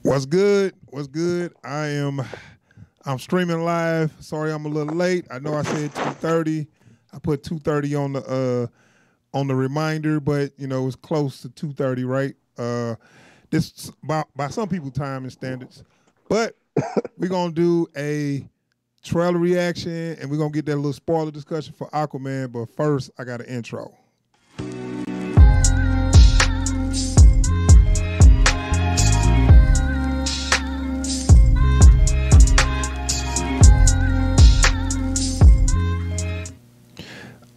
What's good? What's good? I'm streaming live. Sorry I'm a little late. I know I said 2:30. I put 2:30 on the reminder, but you know it's close to 2:30, right? This by some people time and standards. But we're gonna do a trailer reaction and we're gonna get that little spoiler discussion for Aquaman, but first I got an intro.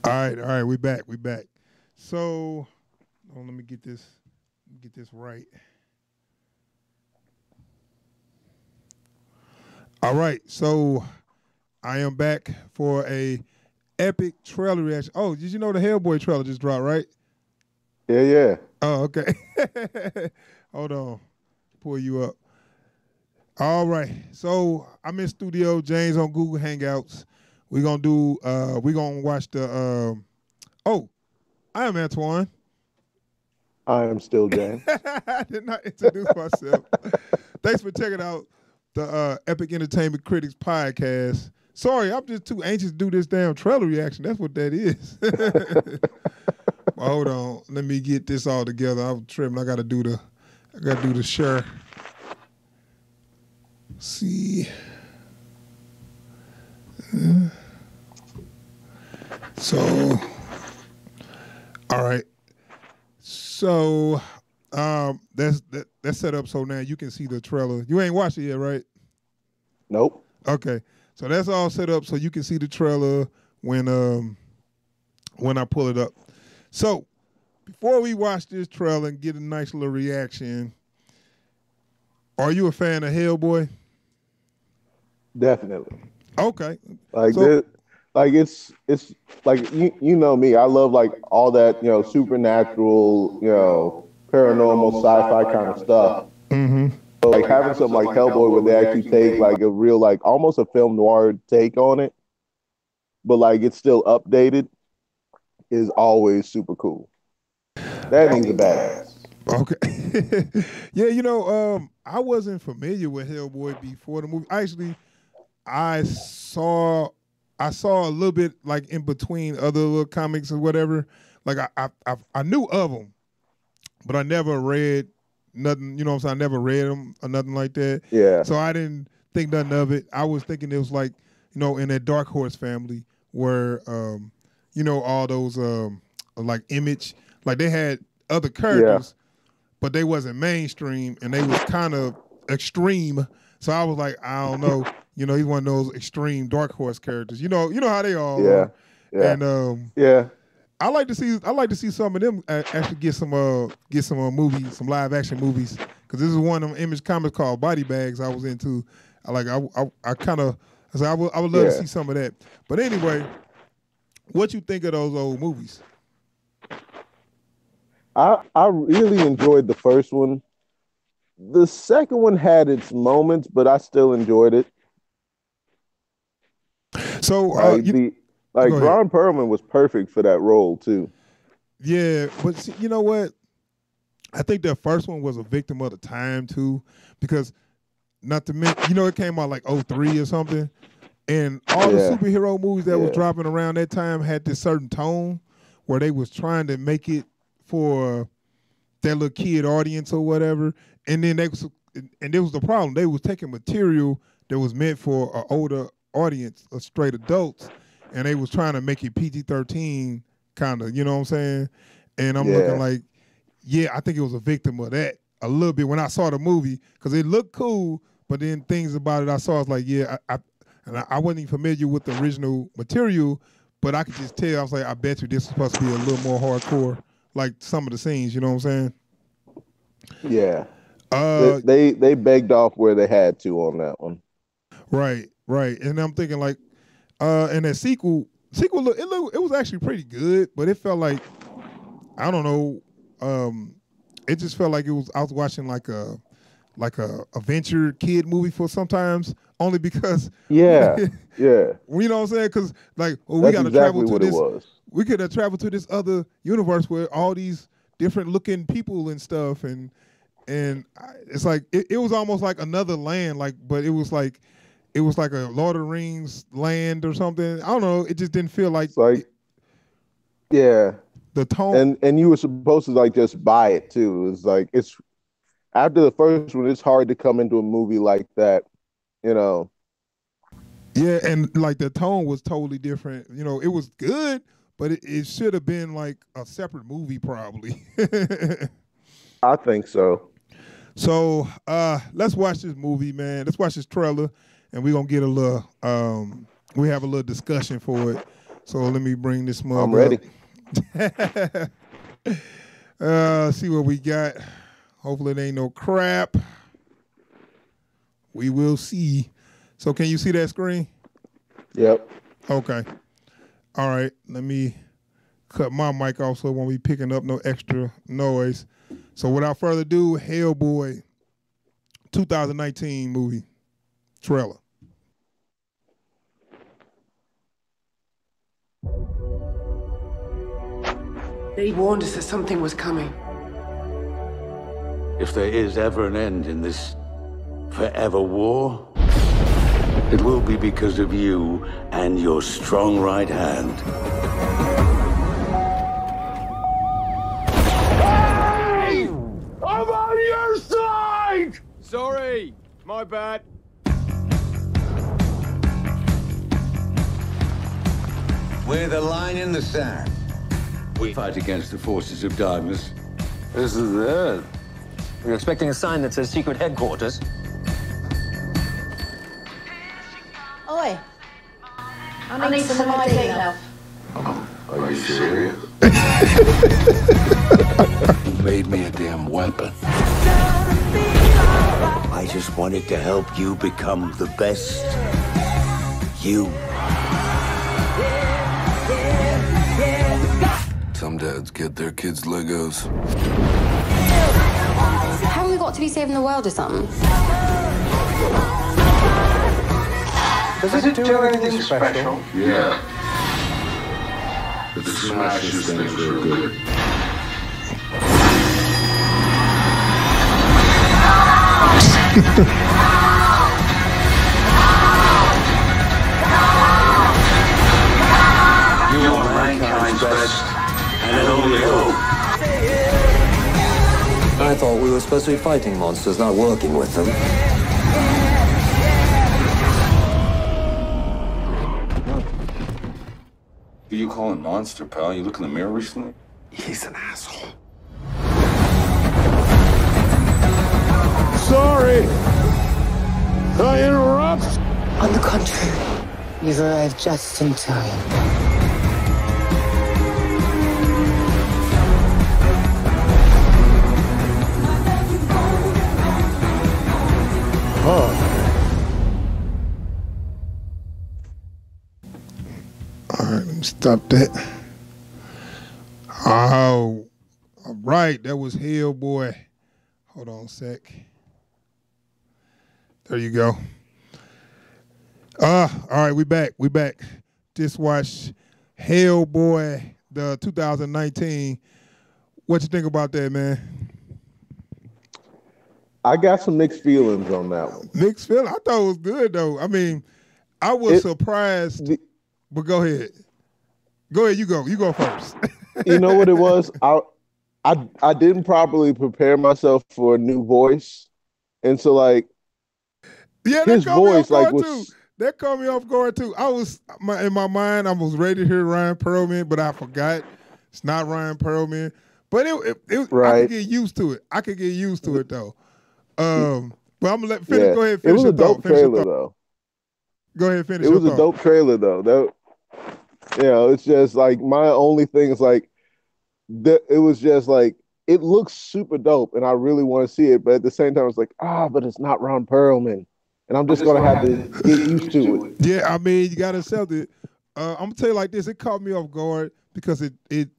All right, we back. So, let me get this right. All right, so I am back for a epic trailer reaction. Oh, did you know the Hellboy trailer just dropped, right? Yeah. Oh, okay. Hold on, pull you up. All right, so I'm in studio. James on Google Hangouts. We're gonna watch the. Oh, I am Antoine. I am still James. I did not introduce myself. Thanks for checking out the Epic Entertainment Critics podcast. Sorry, I'm just too anxious to do this damn trailer reaction. That's what that is. Well, hold on, let me get this all together. I'm tripping. I gotta do the share. See. So, all right. So, that's set up so now you can see the trailer. You ain't watched it yet, right? Nope. Okay. So that's all set up so you can see the trailer when I pull it up. So, before we watch this trailer and get a nice little reaction, are you a fan of Hellboy? Definitely. Okay. It's like you know me. I love like all that supernatural, paranormal, sci-fi kind of stuff. Mm-hmm. So like having something like Hellboy where they actually take like a real like almost a film noir take on it, but like it's still updated, is always super cool. That means a badass. Okay. Yeah, I wasn't familiar with Hellboy before the movie. Actually, I saw a little bit like in between other little comics or whatever. Like I knew of them, but I never read nothing. You know what I'm saying? I never read them or nothing like that. Yeah. So I didn't think nothing of it. I was thinking it was like in that Dark Horse family where all those like Image, like they had other characters, but they wasn't mainstream and they was kind of extreme. So I was like, I don't know. He's one of those extreme Dark Horse characters. You know how they all are. Yeah. And I like to see some of them actually get some movies, some live action movies, because this is one of them Image comics called Body Bags I was into. I would love to see some of that. But anyway, what you think of those old movies? I really enjoyed the first one. The second one had its moments, but I still enjoyed it. So Ron Perlman was perfect for that role too. Yeah, but see, you know what? I think that first one was a victim of the time too, because not to mention, it came out like 2003 or something, and all the superhero movies that was dropping around that time had this certain tone where they was trying to make it for that little kid audience or whatever, and then there was the problem. They was taking material that was meant for an older audience of straight adults, and they was trying to make it PG-13 kind of, you know what I'm saying? And I'm looking like, I think it was a victim of that a little bit when I saw the movie, because it looked cool, but then things about it I saw, I was like, I wasn't even familiar with the original material, but I could just tell, I was like, I bet you this is supposed to be a little more hardcore, like some of the scenes, you know what I'm saying? Yeah. They begged off where they had to on that one. Right. And I'm thinking like, and that sequel, it was actually pretty good, but it felt like, I don't know, it just felt like I was watching like a adventure kid movie for sometimes, only because you know what I'm saying? Because like, we got to travel to this. We could have traveled to this other universe where all these different looking people and stuff, and and it's like it was almost like another land, like, but it was like a Lord of the Rings land or something. I don't know. It just didn't feel like, It's like, yeah, the tone. and you were supposed to like just buy it too. It's like it's after the first one, it's hard to come into a movie like that, you know. Yeah, and like the tone was totally different. You know, it was good, but it should have been like a separate movie probably. I think so. So let's watch this movie, man. Let's watch this trailer, and we're gonna get a little we have a little discussion for it. So let me bring this mug I'm ready. See what we got. Hopefully it ain't no crap. We will see. So can you see that screen? Yep. Okay. All right. Let me cut my mic off so it won't be picking up no extra noise. So without further ado, Hellboy 2019 movie trailer. They warned us that something was coming. If there is ever an end in this forever war, it will be because of you and your strong right hand. Hey! I'm on your side! Sorry, my bad. We're the line in the sand. We fight against the forces of darkness. This is it. We're expecting a sign that says secret headquarters. Oi. I need some ID now. Are you serious? You made me a damn weapon. I just wanted to help you become the best you. Some dads get their kids Legos. Haven't we got to be saving the world or something? Does it do anything special? Yeah. It smashes things real good. You are mankind's best, and it only hope. I thought we were supposed to be fighting monsters, not working with them. Who you calling monster, pal? You look in the mirror recently? He's an asshole. Sorry! I interrupt! On the contrary, you've arrived just in time. All right, let me stop that. Oh, all right, that was Hellboy. Hold on a sec. There you go. All right, we back. Just watched Hellboy, the 2019. What you think about that, man? I got some mixed feelings on that one. Mixed feeling. I thought it was good though. I mean, I was surprised. But go ahead. Go ahead. You go. You go first. You know what it was? I didn't properly prepare myself for a new voice, and so like, yeah, his voice like was. Too. That caught me off guard too. I was in my mind. I was ready to hear Ryan Perlman, but I forgot it's not Ryan Perlman. But it right. I could get used to it. I could get used to it though. But I'm gonna let finish. Yeah. Go ahead. It was a dope trailer though. Go ahead. Finish. It was a dope trailer though. That, you know, it's just like my only thing is like that. It was just like it looks super dope, and I really want to see it. But at the same time, it's like but it's not Ron Perlman, and I'm just gonna have to get used to it. Yeah, I mean, you gotta accept it. I'm gonna tell you like this: it caught me off guard because it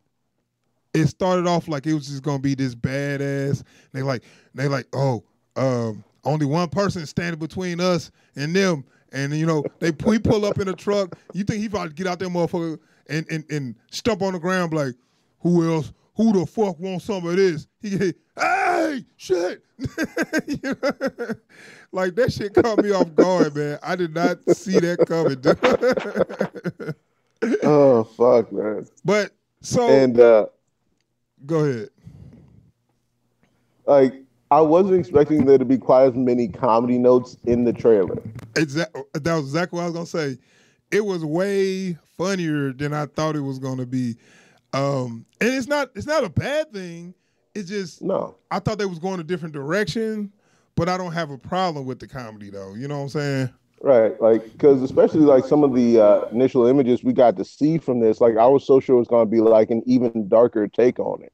started off like it was just gonna be this badass. They like, oh, only one person standing between us and them, and you know we pull up in a truck. You think he about to get out there, motherfucker, and stump on the ground like, who else? Who the fuck wants some of this? Hey, hey, shit. You know? Like, that shit caught me off guard, man. I did not see that coming, dude. Oh, fuck, man. But, so. And, go ahead. Like, I wasn't expecting there to be quite as many comedy notes in the trailer. Exactly. That was exactly what I was going to say. It was way funnier than I thought it was going to be. And it's not a bad thing. It's just, no. I thought they was going a different direction, but I don't have a problem with the comedy, though. You know what I'm saying? Right. Like, because especially like some of the initial images we got to see from this, like, I was so sure it was going to be like an even darker take on it.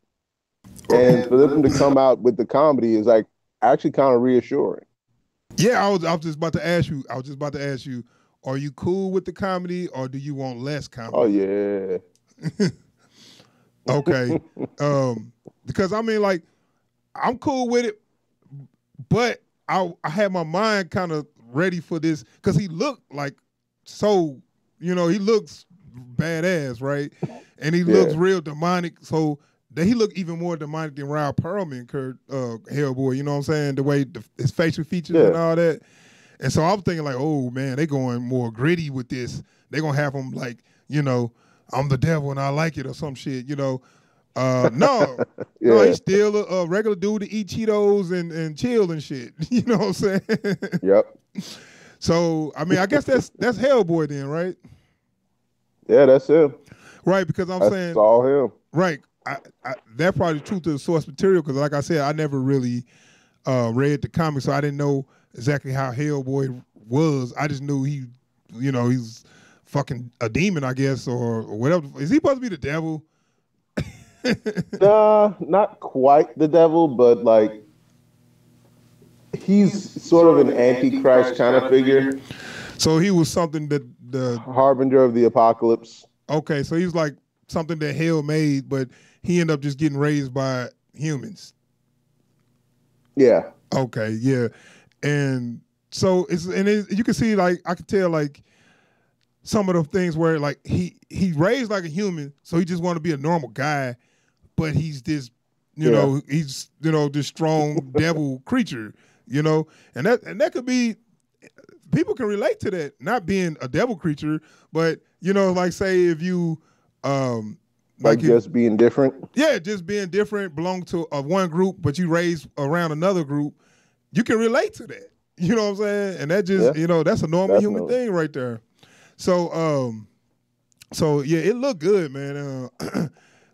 And for them to come out with the comedy is like actually kind of reassuring. Yeah, I was just about to ask you. Are you cool with the comedy, or do you want less comedy? Oh yeah. Okay. Because I mean, like, I'm cool with it, but I had my mind kind of ready for this because he looked like so. He looks badass, right? And he looks real demonic. So. He looked even more demonic than Ryle Perlman, Hellboy, you know what I'm saying? The way his facial features and all that. And so I'm thinking like, oh, man, they going more gritty with this. They going to have him like, I'm the devil and I like it or some shit, No, no, he's still a regular dude to eat Cheetos and chill and shit. You know what I'm saying? Yep. So, I mean, I guess that's Hellboy then, right? Yeah, that's him. Right, because I'm saying. That's all him. Right. That's probably true to the source material because, like I said, I never really read the comics, so I didn't know exactly how Hellboy was. I just knew he's fucking a demon, I guess, or whatever. Is he supposed to be the devil? Nah, not quite the devil, but like he's sort of an antichrist kind of figure. So he was something that the harbinger of the apocalypse. Okay, so he was like something that hell made, but he ended up just getting raised by humans. Yeah. Okay, yeah. And so you can see, like, I could tell, like, some of the things where, like, he raised like a human, so he just want to be a normal guy, but he's this, he's, this strong devil creature, and that could be, people can relate to that, not being a devil creature, but, like, say if you, like just being different? Yeah, just being different, belong to one group, but you raised around another group, you can relate to that. You know what I'm saying? And that just, that's a normal human thing right there. So, yeah, it looked good, man.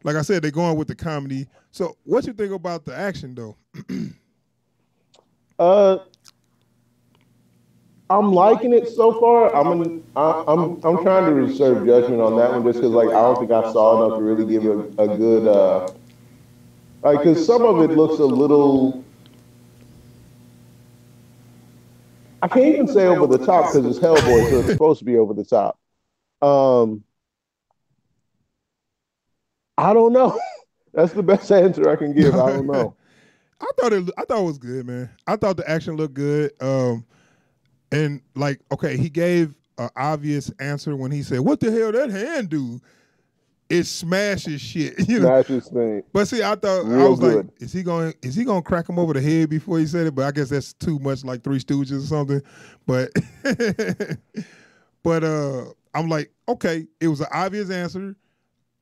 Like I said, they're going with the comedy. So what you think about the action, though? I'm liking it so far. I'm trying to reserve judgment on that one just because, like, I don't think I saw enough to really give a good because some of it looks a little. I can't even say over the top because it's Hellboy, so it's supposed to be over the top. I don't know. That's the best answer I can give. I don't know. I thought it was good, man. I thought the action looked good. And like, okay, he gave an obvious answer when he said, "What the hell that hand do?" It smashes shit, Smashes thing. But see, I thought I was good. Like, is he going to crack him over the head before he said it? But I guess that's too much, like Three Stooges or something. But I'm like, okay, it was an obvious answer.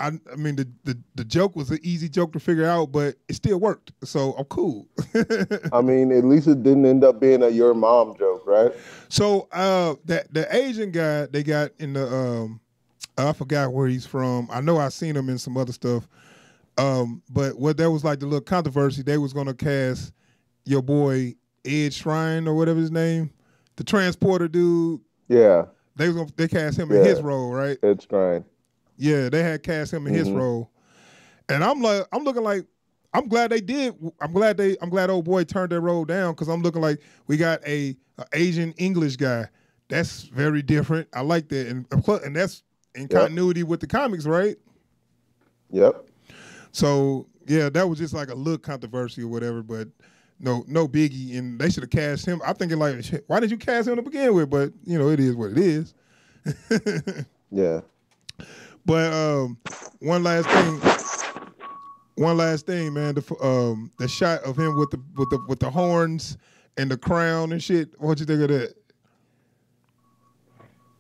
I mean, the joke was an easy joke to figure out, but it still worked. So I'm cool. I mean, at least it didn't end up being a your mom joke, right? So the Asian guy they got in the I forgot where he's from. I know I seen him in some other stuff. But what that was like the little controversy, they was gonna cast your boy Ed Shrine or whatever his name, the transporter dude. Yeah. They cast him in his role, right? Ed Shrine. Yeah, they had cast him in his role. And I'm looking like, I'm glad they did. I'm glad old boy turned that role down because I'm looking like we got a Asian English guy. That's very different. I like that. And that's in continuity with the comics, right? Yep. So, yeah, that was just like a little controversy or whatever, but no biggie. And they should have cast him. I'm thinking like, why did you cast him to begin with? But, it is what it is. Yeah. But one last One last thing, man. The shot of him with the horns and the crown and shit. What you think of that?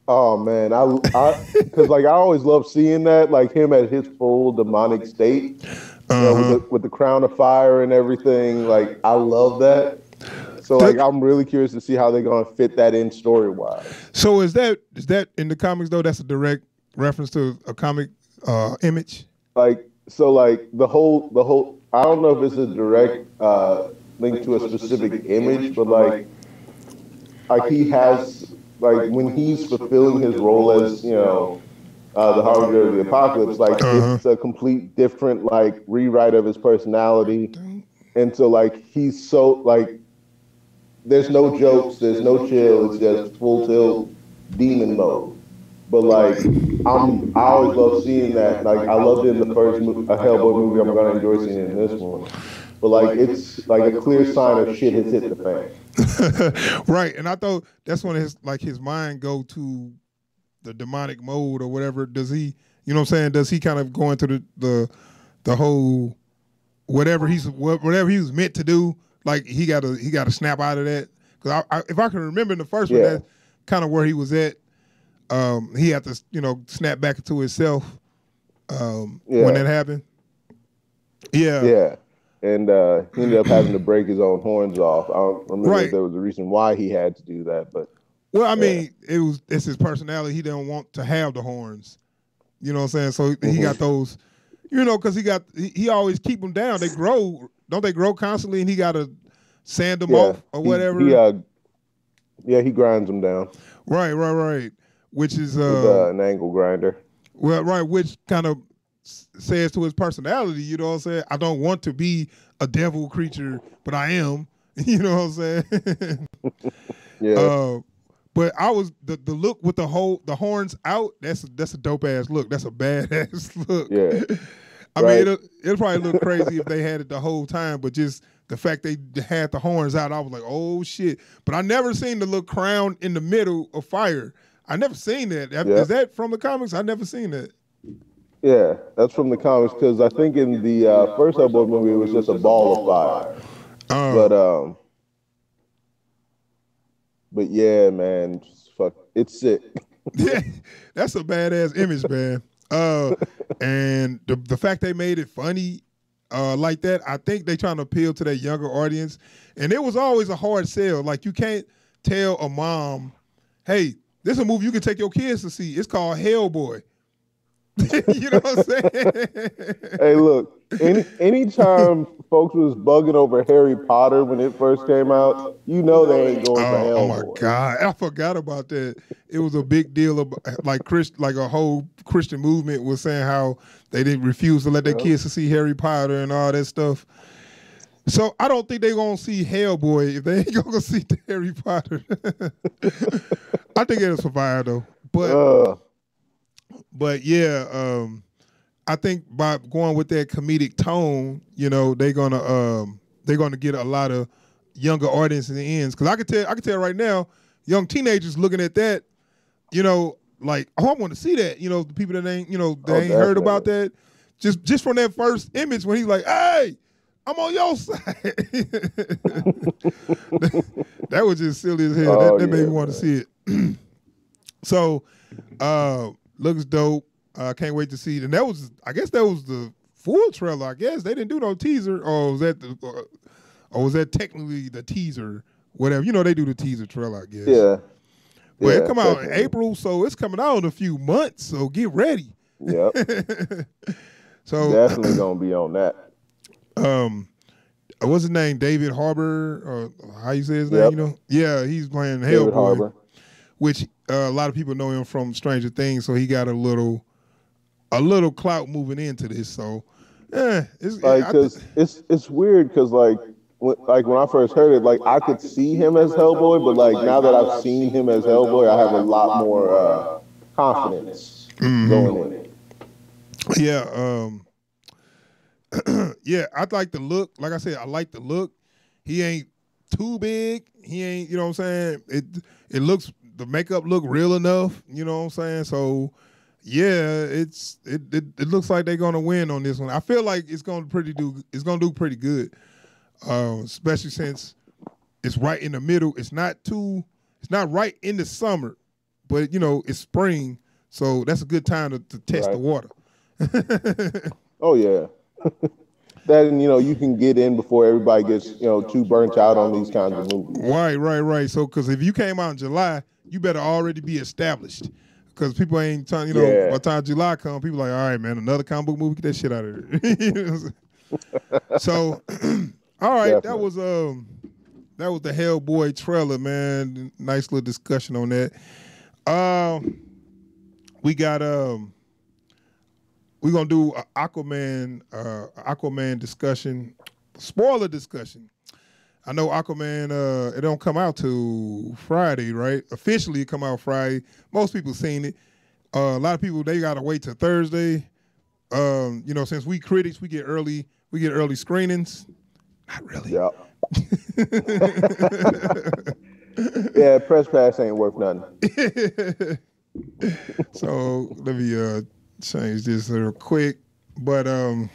Oh man, because like I always love seeing that, like him at his full demonic state, with the crown of fire and everything. Like I love that. So like I'm really curious to see how they're gonna fit that in story wise. So is that in the comics though? That's a direct reference to a comic image. Like the whole. I don't know if it's a direct link to a specific image, but like he has. Like when he's fulfilling his role as, the Harbinger of the Apocalypse, like it's a complete different like rewrite of his personality. And so like he's so like there's no jokes, there's no chill, it's just full tilt demon mode. But like I always love seeing that. Like I loved it in the first Hellboy movie, I'm gonna enjoy seeing it in this one. But like it's like a clear sign of shit has hit the fan. Right, and I thought that's when his mind go to the demonic mode or whatever. Does he, you know what I'm saying? Does he kind of go into the whole whatever he was meant to do? Like he got to snap out of that. Because if I can remember in the first one, that's kind of where he was at. He had to snap back into himself when that happened. Yeah. Yeah. And he ended up having to break his own horns off. I don't remember if there was a reason why he had to do that, but well, I mean, it's his personality. He didn't want to have the horns. You know what I'm saying? So he got those, because he always keep them down. They grow, don't they grow constantly? And he got to sand them off or whatever. He grinds them down. Right. Which is with an angle grinder. Well, right, which kind of says to his personality, you know what I'm saying? I don't want to be a devil creature, but I am. You know what I'm saying? Yeah. But I was the look with the horns out. That's a dope ass look. That's a badass look. Yeah. I mean, it'll probably look crazy if they had it the whole time, but just the fact they had the horns out, I was like, oh shit. But I never seen the little crown in the middle of fire. I never seen that. Is that from the comics? I never seen that. Yeah, that's from the comics because I think in the first Hellboy movie it was just a ball of fire. But yeah, man, it's sick. Yeah, that's a badass image, man. And the fact they made it funny like that, I think they trying to appeal to that younger audience. And it was always a hard sell. Like you can't tell a mom, hey, this is a movie you can take your kids to see. It's called Hellboy. You know what I'm saying? Hey, look, anytime folks was bugging over Harry Potter when it first came out, they ain't going for Hellboy. Oh my God, I forgot about that. It was a big deal of like a whole Christian movement was saying how they didn't refuse to let their kids to see Harry Potter and all that stuff. So I don't think they're gonna see Hellboy if they ain't gonna see Harry Potter. I think it'll survive though, But yeah, I think by going with that comedic tone, they're gonna get a lot of younger audience in the ends. Because I can tell right now, young teenagers looking at that, like, oh, I want to see that. The people that ain't ain't heard about that, just from that first image when he's like, hey, I'm on your side. That was just silly as hell. That made me want to see it. So, looks dope. I can't wait to see it. And I guess that was the full trailer. I guess they didn't do no teaser, or was that technically the teaser? Whatever. They do the teaser trailer, I guess. Yeah. But it come out in April, so it's coming out in a few months. So get ready. Yep. So definitely gonna be on that. What's his name? David Harbour, or how you say his name? Yeah, he's playing Hellboy, which a lot of people know him from Stranger Things. So he got a little clout moving into this. So it's weird because when I first heard it, like I could see him as Hellboy, but like now that I've seen him as Hellboy, I have a lot more confidence going in it. Yeah, yeah, I like the look. Like I said, I like the look. He ain't too big. He ain't, you know what I'm saying? The makeup look real enough, you know what I'm saying? So Yeah, it looks like they're gonna win on this one. I feel like it's gonna do pretty good, especially since it's right in the middle. It's not right in the summer, but it's spring, so that's a good time to test the water. Oh yeah. That, and you can get in before everybody gets too burnt out on these kinds of movies. Right. So, because if you came out in July, you better already be established. Because people ain't telling, by the time July comes, people like, all right, man, another comic book movie, get that shit out of there. So, all right, definitely. That was the Hellboy trailer, man. Nice little discussion on that. We got we're gonna do an Aquaman discussion, spoiler discussion. I know Aquaman, it don't come out till Friday, right? Officially, it come out Friday. Most people seen it. A lot of people, they gotta wait till Thursday. Since we critics, we get early screenings. Not really. Yeah. Yeah, press pass ain't worth nothing. So let me change this real quick. But we're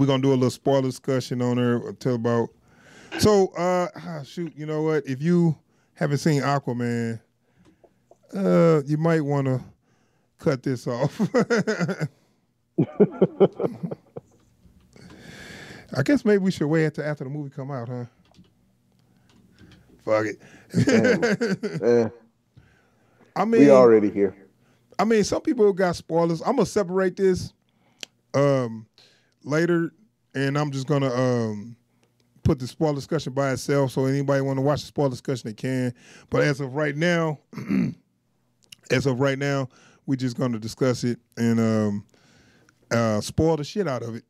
gonna do a little spoiler discussion on her until about. So shoot, you know what? If you haven't seen Aquaman, you might want to cut this off. I guess maybe we should wait until after the movie come out, huh? Fuck it. I mean, we already here. I mean, some people got spoilers. I'm gonna separate this later, and I'm just gonna put the spoiler discussion by itself. So anybody want to watch the spoiler discussion, they can. But as of right now, we're just gonna discuss it and spoil the shit out of it.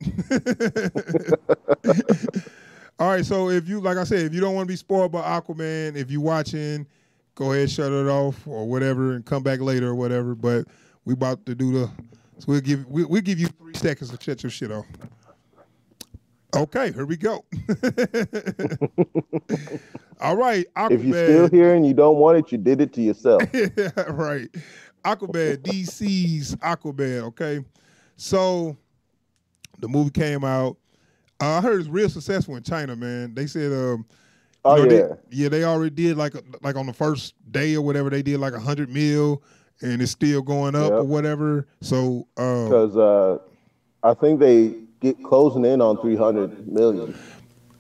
All right, so if you, like I said, if you don't want to be spoiled by Aquaman, if you're watching, go ahead, shut it off or whatever, and come back later or whatever. But we about to do so we'll give you 3 seconds to shut your shit off. Okay, here we go. All right, Aquaman. If you're still here and you don't want it, you did it to yourself. Yeah, right. Aquaman, DC's Aquaman, okay? So the movie came out. I heard it's real successful in China, man. They said, they already did like on the first day or whatever, they did like 100 mil, and it's still going up or whatever. So because I think they get closing in on 300 million,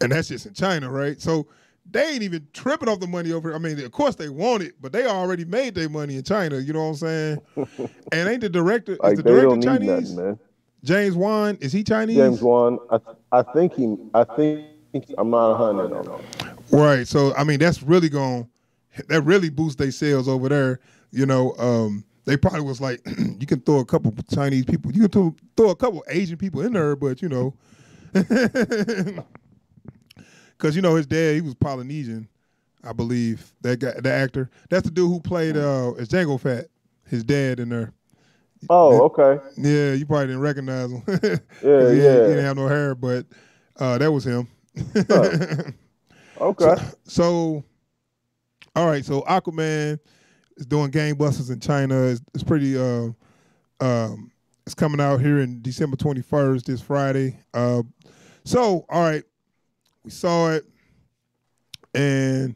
and that's just in China, right? So they ain't even tripping off the money over here. I mean, of course they want it, but they already made their money in China. You know what I'm saying? And ain't the director? Like, is the director don't Chinese? Need nothing, man. James Wan, is he Chinese? James Wan, I think I'm not 100 on him. Right. So I mean, that really boosts their sales over there. They probably was like, you can throw a couple Chinese people, you can throw a couple Asian people in there, but because his dad, he was Polynesian, I believe. That guy, the actor, that's the dude who played as Django Fat, his dad in there. Oh, okay. Yeah, you probably didn't recognize him. He didn't have no hair, but that was him. Okay. So, all right. So Aquaman is doing gangbusters in China. It's pretty. It's coming out here in December 21st, this Friday. So, all right, we saw it and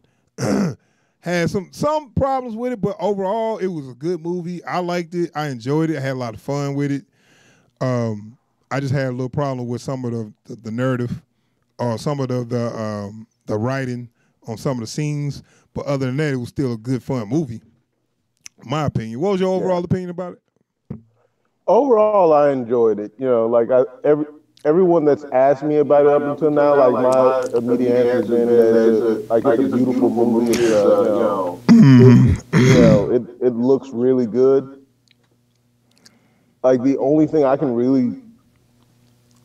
had some problems with it, but overall, it was a good movie. I liked it. I enjoyed it. I had a lot of fun with it. I just had a little problem with some of the narrative or some of the writing on some of the scenes. But other than that, it was still a good, fun movie, in my opinion. What was your overall opinion about it? Overall, I enjoyed it. Like everyone that's asked me about it up until now, like my immediate answer has been that it's a beautiful movie. It looks really good. Like the only thing I can really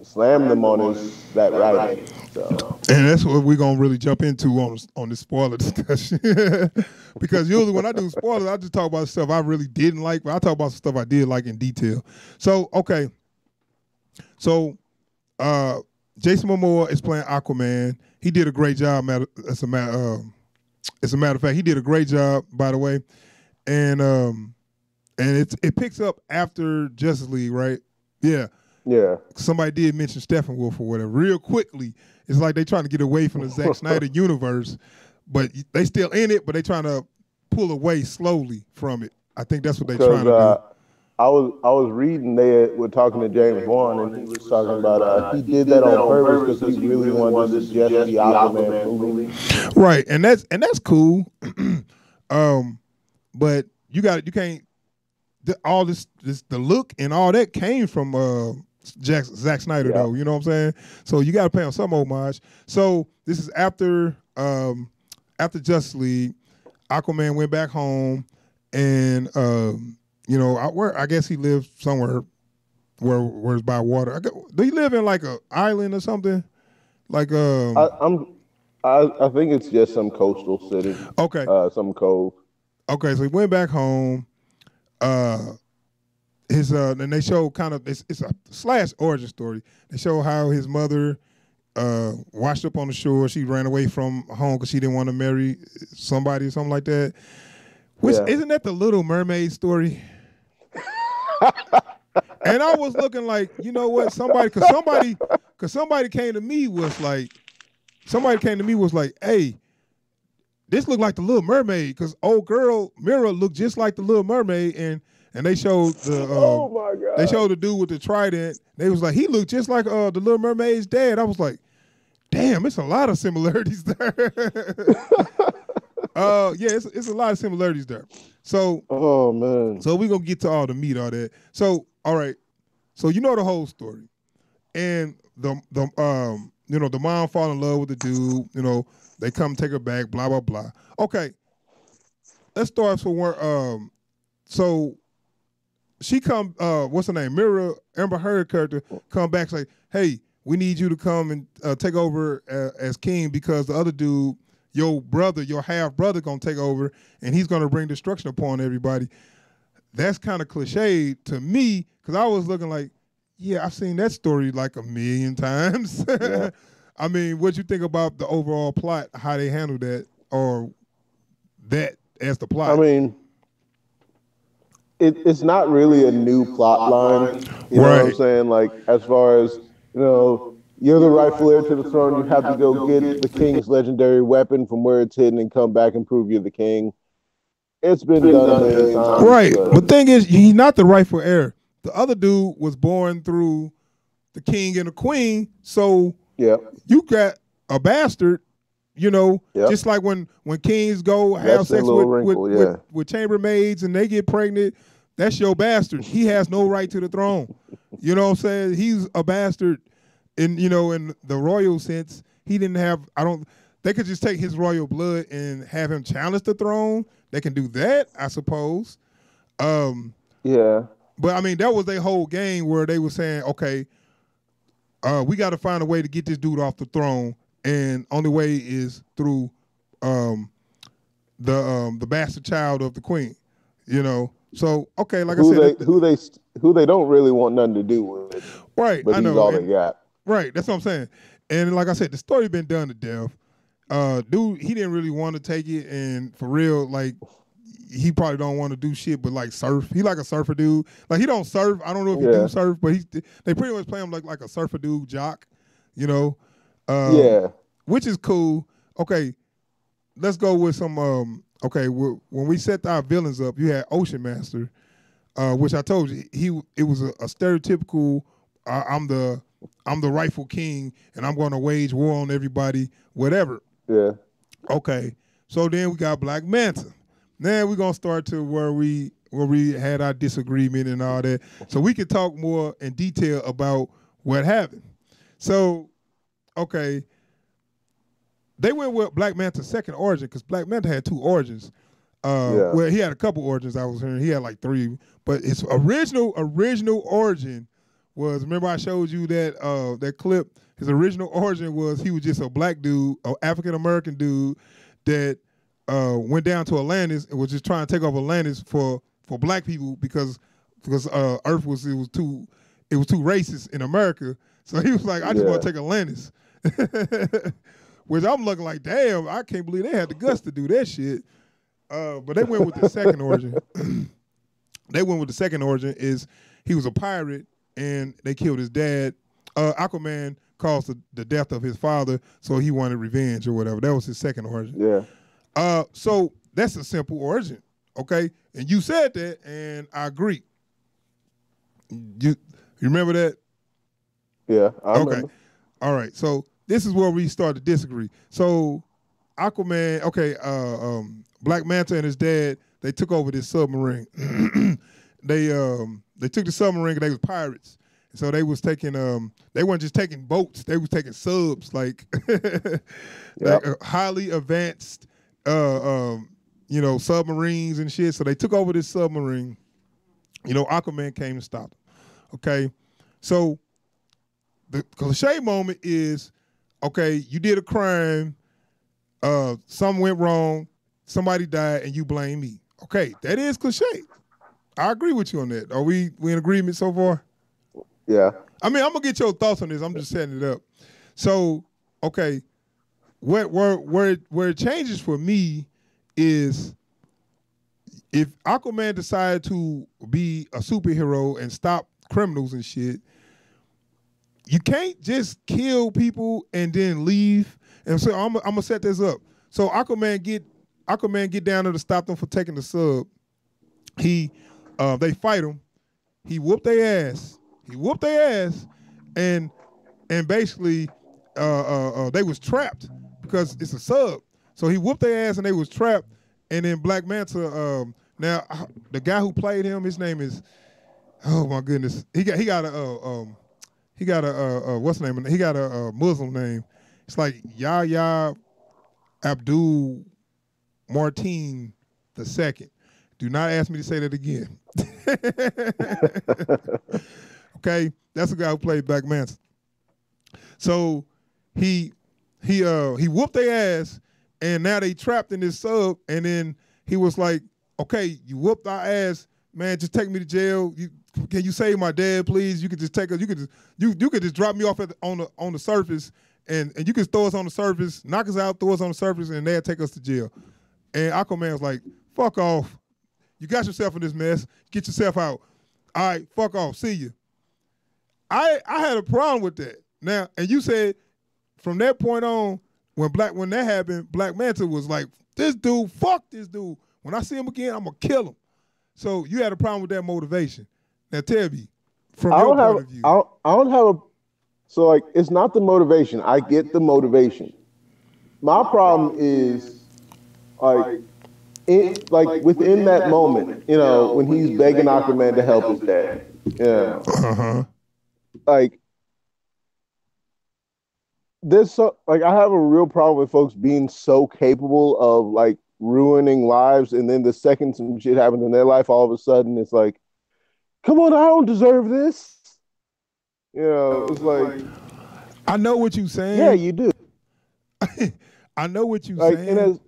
slam them on is that writing. So. And that's what we're gonna really jump into on this spoiler discussion. Because usually when I do spoilers, I just talk about stuff I really didn't like, but I talk about stuff I did like in detail. So okay. So Jason Momoa is playing Aquaman. He did a great job. As a matter of fact, he did a great job, by the way. And and it picks up after Justice League, right? Yeah. Yeah. Somebody did mention Steppenwolf or whatever. Real quickly, it's like they trying to get away from the Zack Snyder universe, but they still in it, but they trying to pull away slowly from it. I think that's what they trying to do. I was reading they were talking to James Wan, and he was talking about he did that on purpose because he really wanted to suggest the Aquaman movie. Right, and that's cool. But you can't. All this the look and all that came from Zack Snyder though. You know what I'm saying? So you got to pay him some homage. So this is after Justice League. Aquaman went back home, and I guess he lived somewhere where it's by water. Do he live in like an island or something? Like I think it's just some coastal city. Okay. Some cove. Okay, so he went back home. And they show kind of it's a / origin story. They show how his mother washed up on the shore. She ran away from home because she didn't want to marry somebody or something like that. Which isn't that the Little Mermaid story? And I was looking like, you know what? Somebody came to me was like, hey, this looked like the Little Mermaid because old girl Mira looked just like the Little Mermaid, and they showed the oh my God. They showed the dude with the trident. They was like, he looked just like the Little Mermaid's dad. I was like, damn, it's a lot of similarities there. It's a lot of similarities there. So oh man. So we're gonna get to all the meat, all that. So all right. So you know the whole story. And the mom fall in love with the dude, they come take her back, blah, blah, blah. Okay. Let's start from where so she come what's her name? Amber Heard character come back say, hey, we need you to come and take over as king because the other dude, your half brother gonna take over and he's gonna bring destruction upon everybody. That's kind of cliche to me because I was looking like, yeah, I've seen that story like a million times. Yeah. I mean, what you think about the overall plot, how they handle that, or that as the plot? I mean, it's not really a new plot line. You know what I'm saying? Like, as far as, you're the rightful heir to the throne, you have to go get the king's legendary weapon from where it's hidden and come back and prove you're the king. It's been done a million times. Right. But the thing is, he's not the rightful heir. The other dude was born through the king and the queen, so you got a bastard, just like when kings go have sex with chambermaids and they get pregnant, that's your bastard. He has no right to the throne. You know what I'm saying? He's a bastard in the royal sense. He didn't have, they could just take his royal blood and have him challenge the throne. They can do that, I suppose. But I mean, that was their whole game where they were saying, okay, we got to find a way to get this dude off the throne, and only way is through the bastard child of the queen, So okay, like I said, who they don't really want nothing to do with, right? But I know, he's all they got, right? That's what I'm saying. And like I said, the story been done to death. Dude, he didn't really want to take it, and for real, like. He probably don't want to do shit but like surf. He like a surfer dude. Like he don't surf. I don't know if he do surf, but they pretty much play him like a surfer dude jock, which is cool. Okay, let's go with some. When we set our villains up, you had Ocean Master, which I told you it was a stereotypical. I'm the rightful king, and I'm going to wage war on everybody, whatever. Yeah. Okay, so then we got Black Manta. Now we're gonna start to where we had our disagreement and all that, so we can talk more in detail about what happened. So, okay, they went with Black Manta's second origin because Black Manta had two origins. Well, he had a couple origins. I was hearing he had like three, but his original origin was, remember I showed you that clip. His original origin was he was just a black dude, an African American dude that. Went down to Atlantis and was just trying to take over Atlantis for black people because Earth was too racist in America. So he was like, I just want to take Atlantis. Which I'm looking like, damn, I can't believe they had the guts to do that shit. But they went with the second origin. They went with the second origin is he was a pirate and they killed his dad. Aquaman caused the death of his father, so he wanted revenge or whatever. That was his second origin. Yeah. So that's a simple origin, okay? And you said that, and I agree. You remember that? Yeah, I remember. All right. So this is where we start to disagree. So Aquaman, okay, Black Manta and his dad, they took over this submarine. They took the submarine and they was pirates. So they was taking they weren't just taking boats, they was taking subs, like like highly advanced submarines and shit. So they took over this submarine. Aquaman came to stop them. Okay. So the cliche moment is, okay, you did a crime, something went wrong, somebody died, and you blame me. Okay, that is cliche. I agree with you on that. Are we in agreement so far? Yeah. I mean, I'm gonna get your thoughts on this. I'm just setting it up. So, okay, where it changes for me is if Aquaman decided to be a superhero and stop criminals and shit, you can't just kill people and then leave. And so I'm gonna set this up. So Aquaman get down there to stop them for taking the sub. They fight him. He whooped their ass. And basically they was trapped because it's a sub. So he whooped their ass and they was trapped. And then Black Manta, now the guy who played him, his name is, oh my goodness, he got a what's the name? He got a Muslim name. It's like Yahya Abdul Martin II. Do not ask me to say that again. Okay, that's the guy who played Black Manta. So he whooped their ass, and now they trapped in this sub. And then he was like, "Okay, you whooped our ass, man. Just take me to jail. Can you save my dad, please? You could just take us. You could just drop me off on the surface, and you can throw us on the surface, knock us out, throw us on the surface, and they'll take us to jail." And Aquaman was like, "Fuck off. You got yourself in this mess. Get yourself out. All right, fuck off. See you." I had a problem with that. Now, and you said from that point on, when that happened, Black Manta was like, "This dude, fuck this dude. When I see him again, I'm gonna kill him." So you had a problem with that motivation. Now tell me, from your point of view. I don't have a, so like, it's not the motivation. I get the motivation. My problem is like, within that moment, when he's begging Aquaman to help his dad. Yeah. Like, I have a real problem with folks being so capable of like ruining lives, and then the second some shit happens in their life, all of a sudden it's like, come on, I don't deserve this. It's like, I know what you're saying. Yeah, you do. I know what you're saying.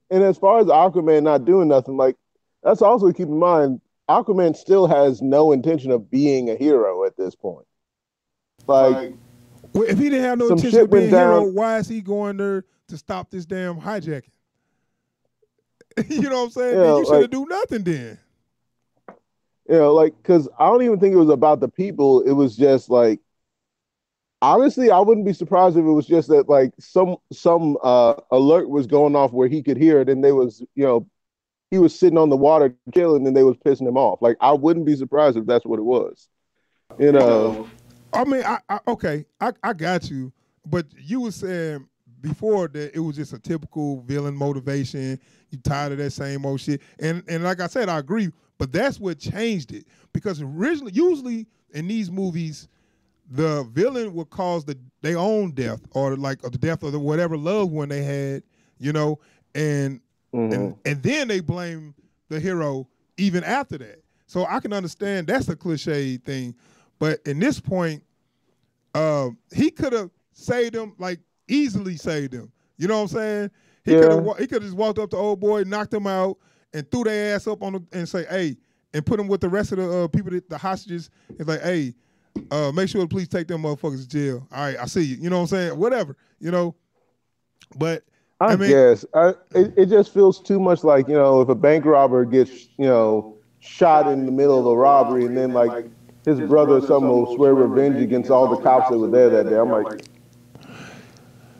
And as far as Aquaman not doing nothing, like, that's also keep in mind, Aquaman still has no intention of being a hero at this point. Like, well, if he didn't have no intention of being a hero, why is he going there to stop this damn hijacking? You know what I'm saying? Then you shouldn't do nothing then. Because I don't even think it was about the people. It was just like, honestly, I wouldn't be surprised if it was just that like some alert was going off where he could hear it, and they was, he was sitting on the water chilling, and they was pissing him off. Like, I wouldn't be surprised if that's what it was. I mean, I got you, but you were saying before that it was just a typical villain motivation. You tired of that same old shit, and like I said, I agree. But that's what changed it, because usually in these movies, the villain would cause their own death or the death of whatever loved one they had, and then they blame the hero even after that. So I can understand that's a cliche thing, but in this point, he could have saved them, like easily saved them. You know what I'm saying? He could have just walked up to old boy, knocked him out, and threw their ass up and say, "Hey," and put him with the rest of the people, the hostages. It's like, "Hey, make sure to please take them motherfuckers to jail. All right, I see you." You know what I'm saying? Whatever, But I mean, guess it just feels too much like, if a bank robber gets, shot in the middle of a robbery, and then like his brother or something will swear revenge against all the cops that were there that day. I'm like,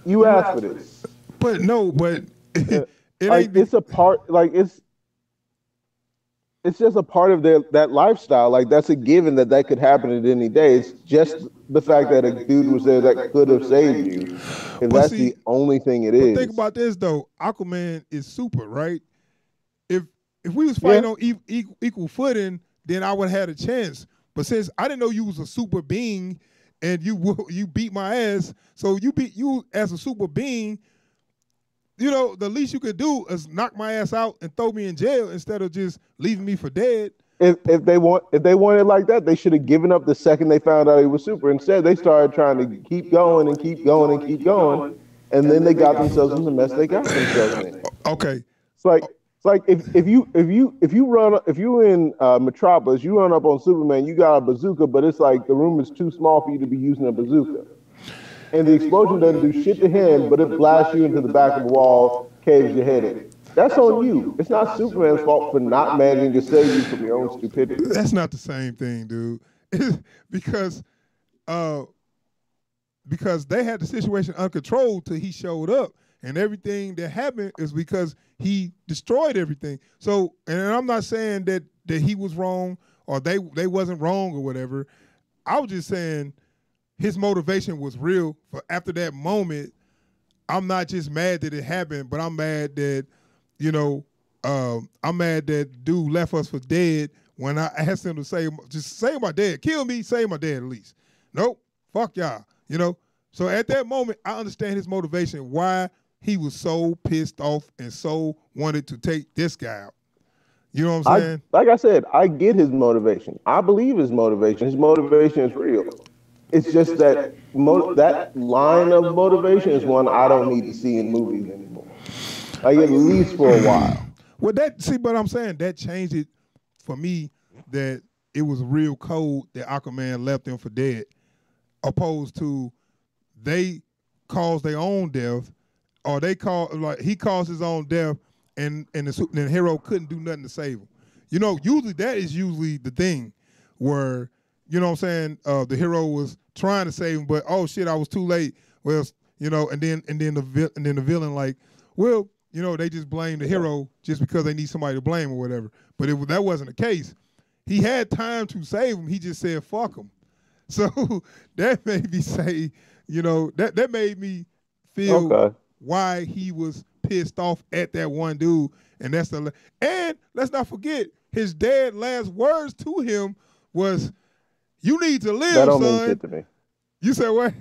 you asked for this. But no, but it like ain't. It's a part. Like it's just a part of that lifestyle. Like that's a given that could happen at any day. It's just the fact that a dude was there that could have saved you. And that's the only thing it is. Think about this though. Aquaman is super, right? If we was fighting on equal footing, then I would have had a chance. But since I didn't know you was a super being and you beat my ass, so you beat you as a super being. You know, the least you could do is knock my ass out and throw me in jail instead of just leaving me for dead. If they wanted like that, they should have given up the second they found out he was super. Instead, they started trying to keep going and keep going and keep going, and then they got themselves in the mess they got themselves in. Okay, it's like if you in Metropolis, you run up on Superman, you got a bazooka, but it's like the room is too small for you to be using a bazooka. And the explosion doesn't do shit to him, but it blasts you into the back of the wall, caves your head in. That's on you. It's not Superman's fault for not managing to save you from your own stupidity. That's not the same thing, dude. because they had the situation uncontrolled till he showed up. And everything that happened is because he destroyed everything. So, and I'm not saying that he was wrong or they wasn't wrong or whatever. I was just saying his motivation was real. For after that moment, I'm not just mad that it happened, but I'm mad that, I'm mad that dude left us for dead when I asked him to save my dad. Kill me, save my dad at least. Nope, fuck y'all, So at that moment, I understand his motivation, why he was so pissed off and so wanted to take this guy out. You know what I'm saying? Like I said, I get his motivation. I believe his motivation. His motivation is real. It's just that that line of motivation is one I don't need to see in movies anymore. Like at least for a while. Well, but I'm saying that changed it for me, that it was real cold that Aquaman left them for dead, opposed to they caused their own death, or he caused his own death, and the hero couldn't do nothing to save him. Usually that is usually the thing where, you know what I'm saying, the hero was trying to save him, but oh shit, I was too late. Well, and then the villain like, well, they just blame the hero just because they need somebody to blame or whatever. But that wasn't the case. He had time to save him. He just said fuck him. So that made me say, that made me feel why he was pissed off at that one dude. And and let's not forget, his dad's last words to him was, "You need to live, that don't son." mean shit to me. You said what?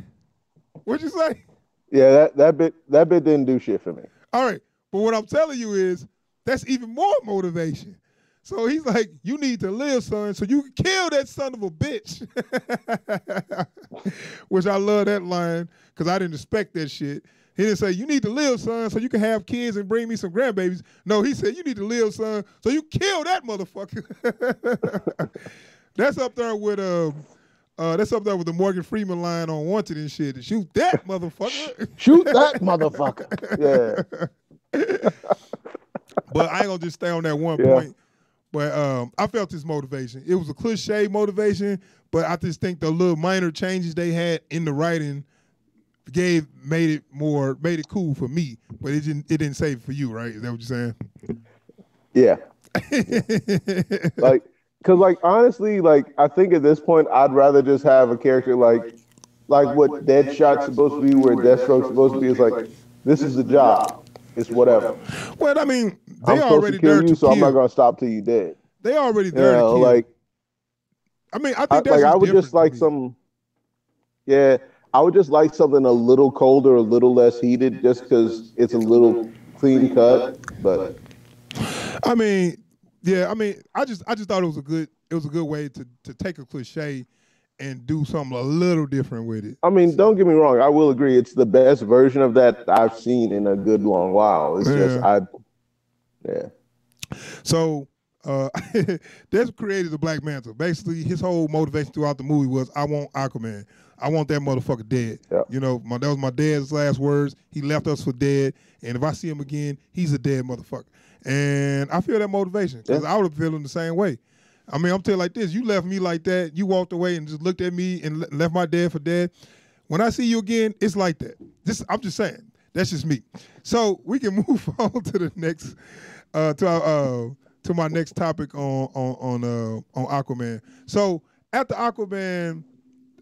What'd you say? Yeah, that bit didn't do shit for me. All right, but what I'm telling you is that's even more motivation. So he's like, "You need to live, son, so you can kill that son of a bitch." Which I love that line because I didn't expect that shit. He didn't say, "You need to live, son, so you can have kids and bring me some grandbabies." No, he said, "You need to live, son, so you kill that motherfucker." That's up there with the Morgan Freeman line on Wanted and shit. Shoot that motherfucker. Shoot that motherfucker. Yeah. But I ain't gonna just stay on that one point. But I felt his motivation. It was a cliche motivation, but I just think the little minor changes they had in the writing made it cool for me. But it didn't save it for you, right? Is that what you're saying? Yeah. Because honestly, I think at this point I'd rather just have a character like what Deadshot's supposed to be, where Deathstroke's supposed to be. Is like, this is the job. It's whatever. Well, I mean, they I'm already supposed to kill you, so kill. I'm not gonna stop till you dead. They already there to kill. I mean, I think that's I would just like some. Yeah, I would just like something a little colder, a little less heated, just because it's a little clean cut. But I mean, yeah, I just thought it was a good way to take a cliche and do something a little different with it. I mean, don't get me wrong. I will agree. It's the best version of that I've seen in a good long while. It's just, So, that's created the Black Manta. Basically, his whole motivation throughout the movie was, I want Aquaman. I want that motherfucker dead. Yep. That was my dad's last words. He left us for dead. And if I see him again, he's a dead motherfucker. And I feel that motivation because I would have feeling the same way. I mean, I'm telling you like this. You left me like that. You walked away and just looked at me and left my dad for dead. When I see you again, it's like that. I'm just saying. That's just me. So we can move on to the next, to my next topic on Aquaman. So after Aquaman,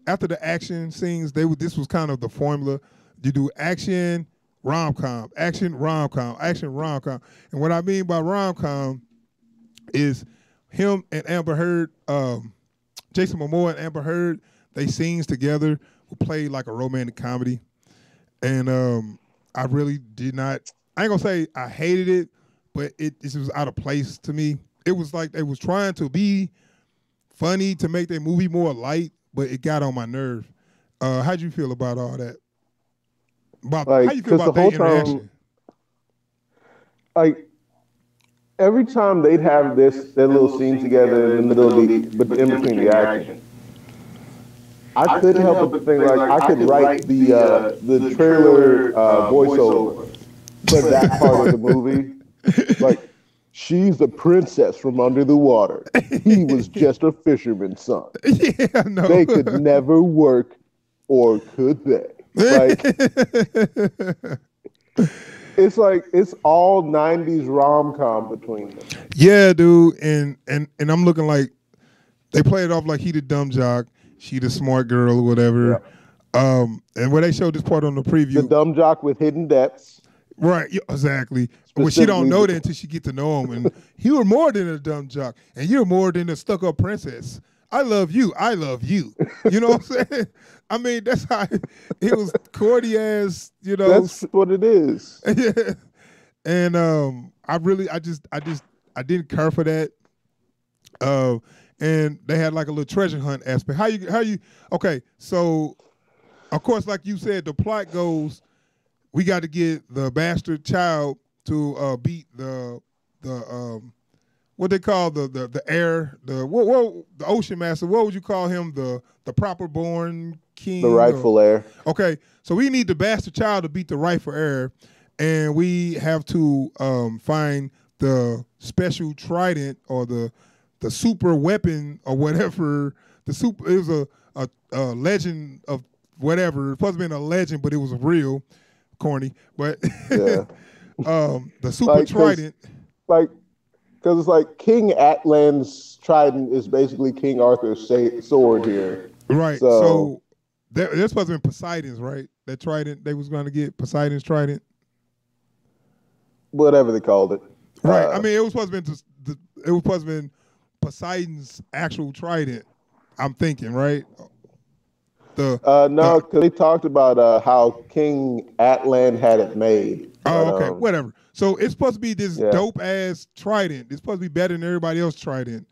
after the action scenes, this was kind of the formula. You do action, rom-com, action, rom-com, action, rom-com. And what I mean by rom-com is him and Amber Heard, Jason Momoa and Amber Heard, they scenes together will play like a romantic comedy. And I really did not, I ain't gonna say I hated it, but it was out of place to me. It was like they was trying to be funny to make their movie more light, but it got on my nerve. How'd you feel about all that? How you feel about their interaction? Like, every time they'd have their little scene together in the middle of but in between the action, I couldn't help but think, like, I could write the trailer voiceover for that part of the movie. Like, she's the princess from under the water. He was just a fisherman's son. Yeah, no. They could never work, or could they? Like, it's like it's all 90s rom-com between them. Yeah, dude, and I'm looking like they play it off like he the dumb jock, she the smart girl or whatever. Yeah. And where they showed this part on the preview, the dumb jock with hidden depths. Right, yeah, exactly. Well, she don't know that until she get to know him. And you're more than a dumb jock, and you're more than a stuck-up princess. I love you. I love you. You know what I'm saying? I mean, that's how it was corny as, you know. That's what it is. Yeah. And I didn't care for that. And they had like a little treasure hunt aspect. How you okay, so of course, like you said, the plot goes, we got to get the bastard child to beat the what they call the air, the ocean master. What would you call him? The proper born king, the rightful heir. Okay, so we need the bastard child to beat the rightful heir, and we have to find the special trident or the super weapon or whatever. It was a legend of whatever. It supposed to be a legend, but it was real. Corny, but yeah. The super trident. Because it's like King Atlan's trident is basically King Arthur's sword here. Right. So that's supposed to be Poseidon's, right? That trident they was going to get, Poseidon's trident. Whatever they called it. Right. I mean, it was supposed to be Poseidon's actual trident. I'm thinking, right? No, because they talked about how King Atlan had it made. Oh, okay, whatever. So it's supposed to be this dope ass trident. It's supposed to be better than everybody else's trident,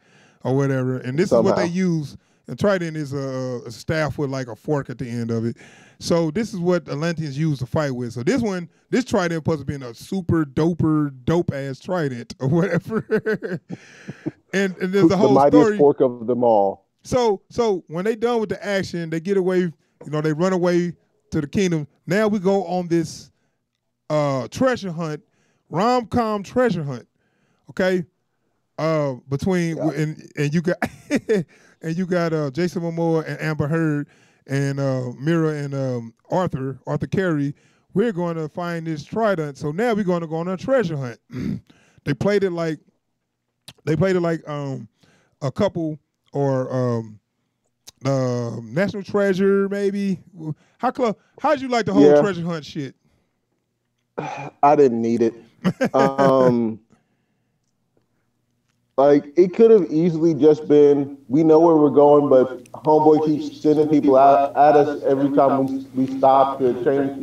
or whatever. And this is what they use. And trident is a staff with like a fork at the end of it. So this is what Atlanteans use to fight with. So this trident is supposed to be in a super dope ass trident or whatever. and there's a whole the mightiest story. Fork of them all. So when they done with the action, they get away, they run away to the kingdom. Now we go on this treasure hunt, rom-com treasure hunt. Okay? Between and you got and you got Jason Momoa and Amber Heard and Mira and Arthur Carey. We're going to find this trident. So now we're going to go on a treasure hunt. They played it like a couple or National Treasure, maybe. How'd you like the whole treasure hunt shit? I didn't need it. Like, it could have easily just been, we know where we're going, but Homeboy keeps sending people at us every time we stop to change,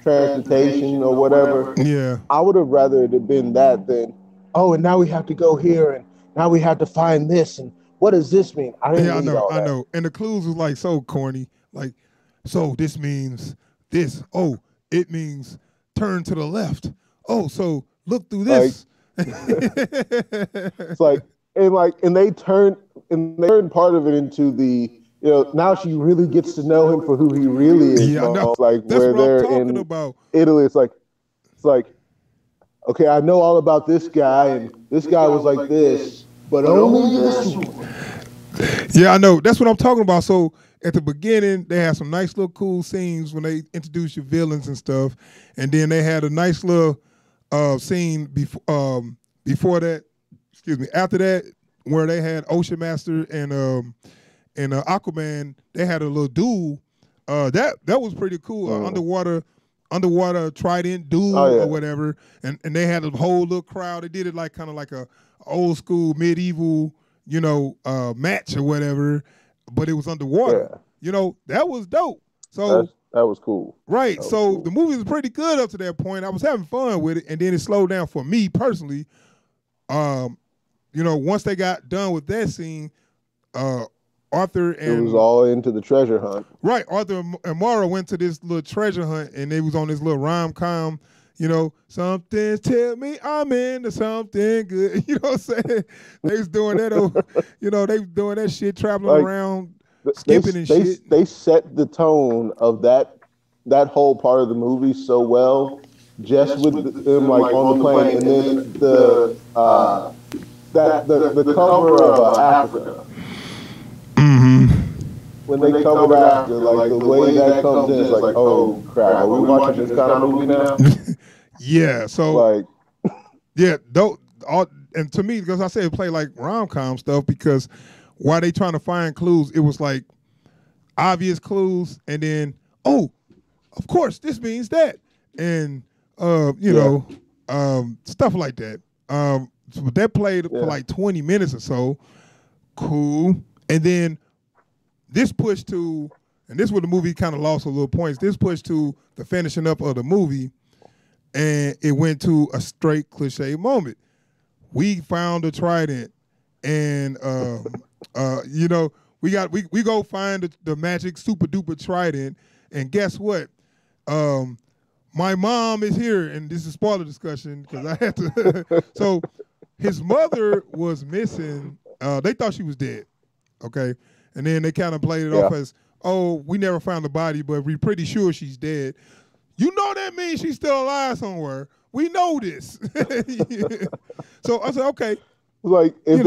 transportation or whatever. Yeah. I would have rather it have been that than, and now we have to go here, and now we have to find this, and what does this mean? I know. And the clues was like so corny. Like, so this means this. Oh, it means turn to the left. Oh, so look through this. It's like, and they turn part of it into the, now she really gets to know him for who he really is. Yeah, no, like that's where what they're I'm talking in about. Italy. It's like, okay, I know all about this guy, and this guy was like this, But only this one. Yeah, I know. That's what I'm talking about. So at the beginning, they had some nice little cool scenes when they introduced your villains and stuff, and then they had a nice little scene before that. Excuse me. After that, where they had Ocean Master and Aquaman, they had a little duel. That was pretty cool. Underwater trident duel or whatever, and they had a whole little crowd. They did it like kind of like a old school medieval, match or whatever, but it was underwater. Yeah. That was dope. So that was cool. Right. So the movie was pretty good up to that point. I was having fun with it, and then it slowed down for me personally. Once they got done with that scene, Arthur and it was all into the treasure hunt. Right. Arthur and Mara went to this little treasure hunt, and they was on this little rom-com, something tell me I'm into something good. You know what I'm saying? They was doing that they was doing that shit, traveling around, skipping and shit. They set the tone of that whole part of the movie so well, just with them like on the plane, and then the cover of Africa. When they covered after, like the way that comes in, it's like, oh crap, are we watching this kind of movie now? Yeah, so yeah, and to me, because I say it play like rom-com stuff, because while they trying to find clues, it was like obvious clues, and then of course this means that, and stuff like that. So that played for like 20 minutes or so, cool, and then this pushed to, and this is where the movie kind of lost a little points. This pushed to the finishing up of the movie, and it went to a straight cliche moment. We found a trident, and we go find the magic super duper trident, and guess what? My mom is here, and this is spoiler discussion because I had to. So his mother was missing. They thought she was dead. Okay. And then they kind of played it off as, we never found the body, but we're pretty sure she's dead. That means she's still alive somewhere. We know this. So I said, okay. Like if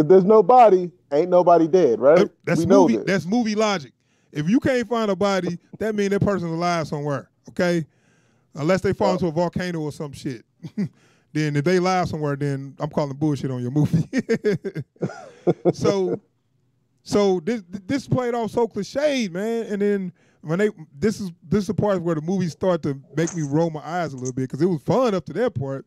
there's no body, ain't nobody dead, right? That's movie logic. If you can't find a body, that means that person's alive somewhere. Okay, unless they fall into a volcano or some shit. Then if they lie somewhere, then I'm calling bullshit on your movie. So this played off so cliched, man. And then this is the part where the movie started to make me roll my eyes a little bit, because it was fun up to that part.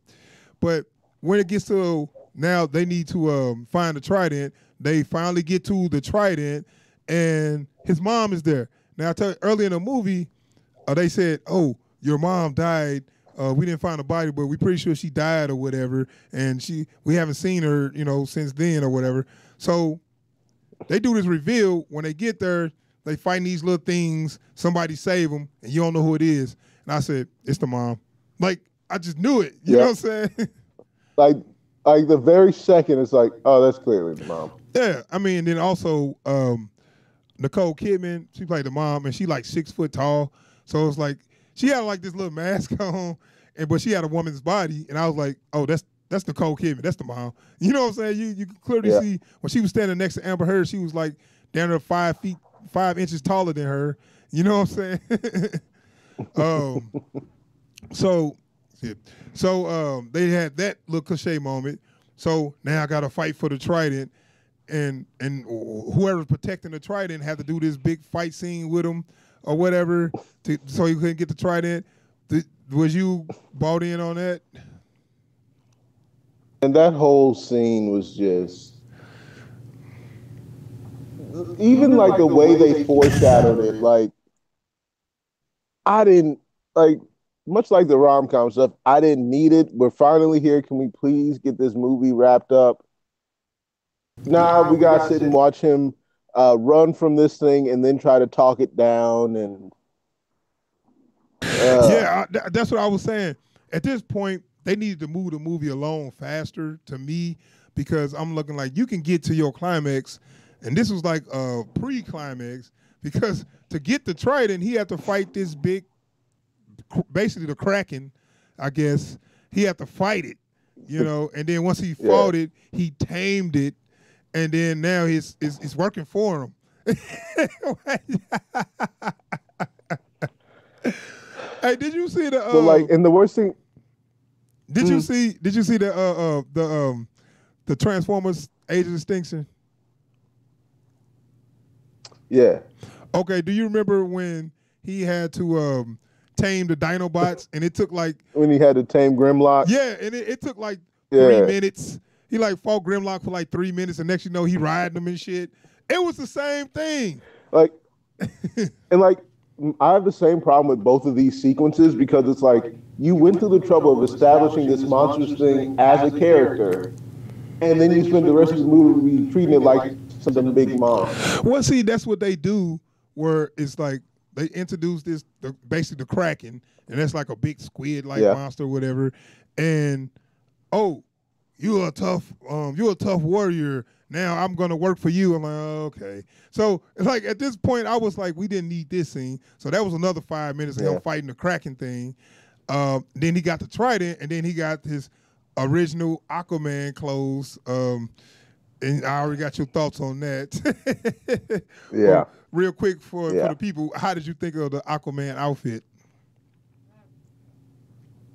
But when it gets to now, they need to find the trident. They finally get to the trident, and his mom is there. Now I tell you, early in the movie, they said, "Oh, your mom died. We didn't find a body, but we're pretty sure she died or whatever, and we haven't seen her, since then or whatever." So they do this reveal. When they get there, they find these little things. Somebody save them, and you don't know who it is. And I said, "It's the mom." Like, I just knew it. You know what I'm saying? Like the very second, it's like, oh, that's clearly the mom. Yeah, I mean, then also Nicole Kidman, she played the mom, and she like 6 foot tall. So it's like she had like this little mask on, but she had a woman's body, and I was like, oh, that's Nicole Kidman, that's the mom. You know what I'm saying? You can clearly see when she was standing next to Amber Heard, she was like down there 5 inches taller than her. You know what I'm saying? So they had that little cliche moment. So now I got to fight for the trident, and whoever's protecting the trident had to do this big fight scene with him or whatever, so he couldn't get the trident. Was you bought in on that? And that whole scene was just, even like the way they foreshadowed it, like I didn't like. Much like the rom-com stuff, I didn't need it. We're finally here. Can we please get this movie wrapped up? Now we got to sit and watch him run from this thing and then try to talk it down. And that's what I was saying. At this point, they needed to move the movie along faster, to me, because I'm looking like you can get to your climax, and this was like a pre-climax, because to get the trident, he had to fight this big, basically the Kraken, I guess. He had to fight it. you know, and then once he fought it, he tamed it, and then now it's working for him. Hey, did you see the? But like, and the worst thing. Did you see the Transformers Age of Extinction? Yeah. Okay. Do you remember when he had to tame the Dinobots, and it took like when he had to tame Grimlock? Yeah, and it took like 3 minutes. He like fought Grimlock for like 3 minutes, and next you know he riding them and shit. It was the same thing. Like, and like, I have the same problem with both of these sequences because it's like you went through the trouble of establishing this monstrous thing as a character, and then you spend the rest of the movie treating it like some big monster. Well, see, that's what they do, where it's like they introduce this, basically the Kraken, and that's like a big squid-like monster or whatever, and you're a tough warrior. Now I'm gonna work for you. I'm like, okay. So like at this point, I was like, we didn't need this scene. So that was another 5 minutes of him fighting the Kraken thing. Then he got the trident, and then he got his original Aquaman clothes. And I already got your thoughts on that. Yeah. Real quick for the people, how did you think of the Aquaman outfit?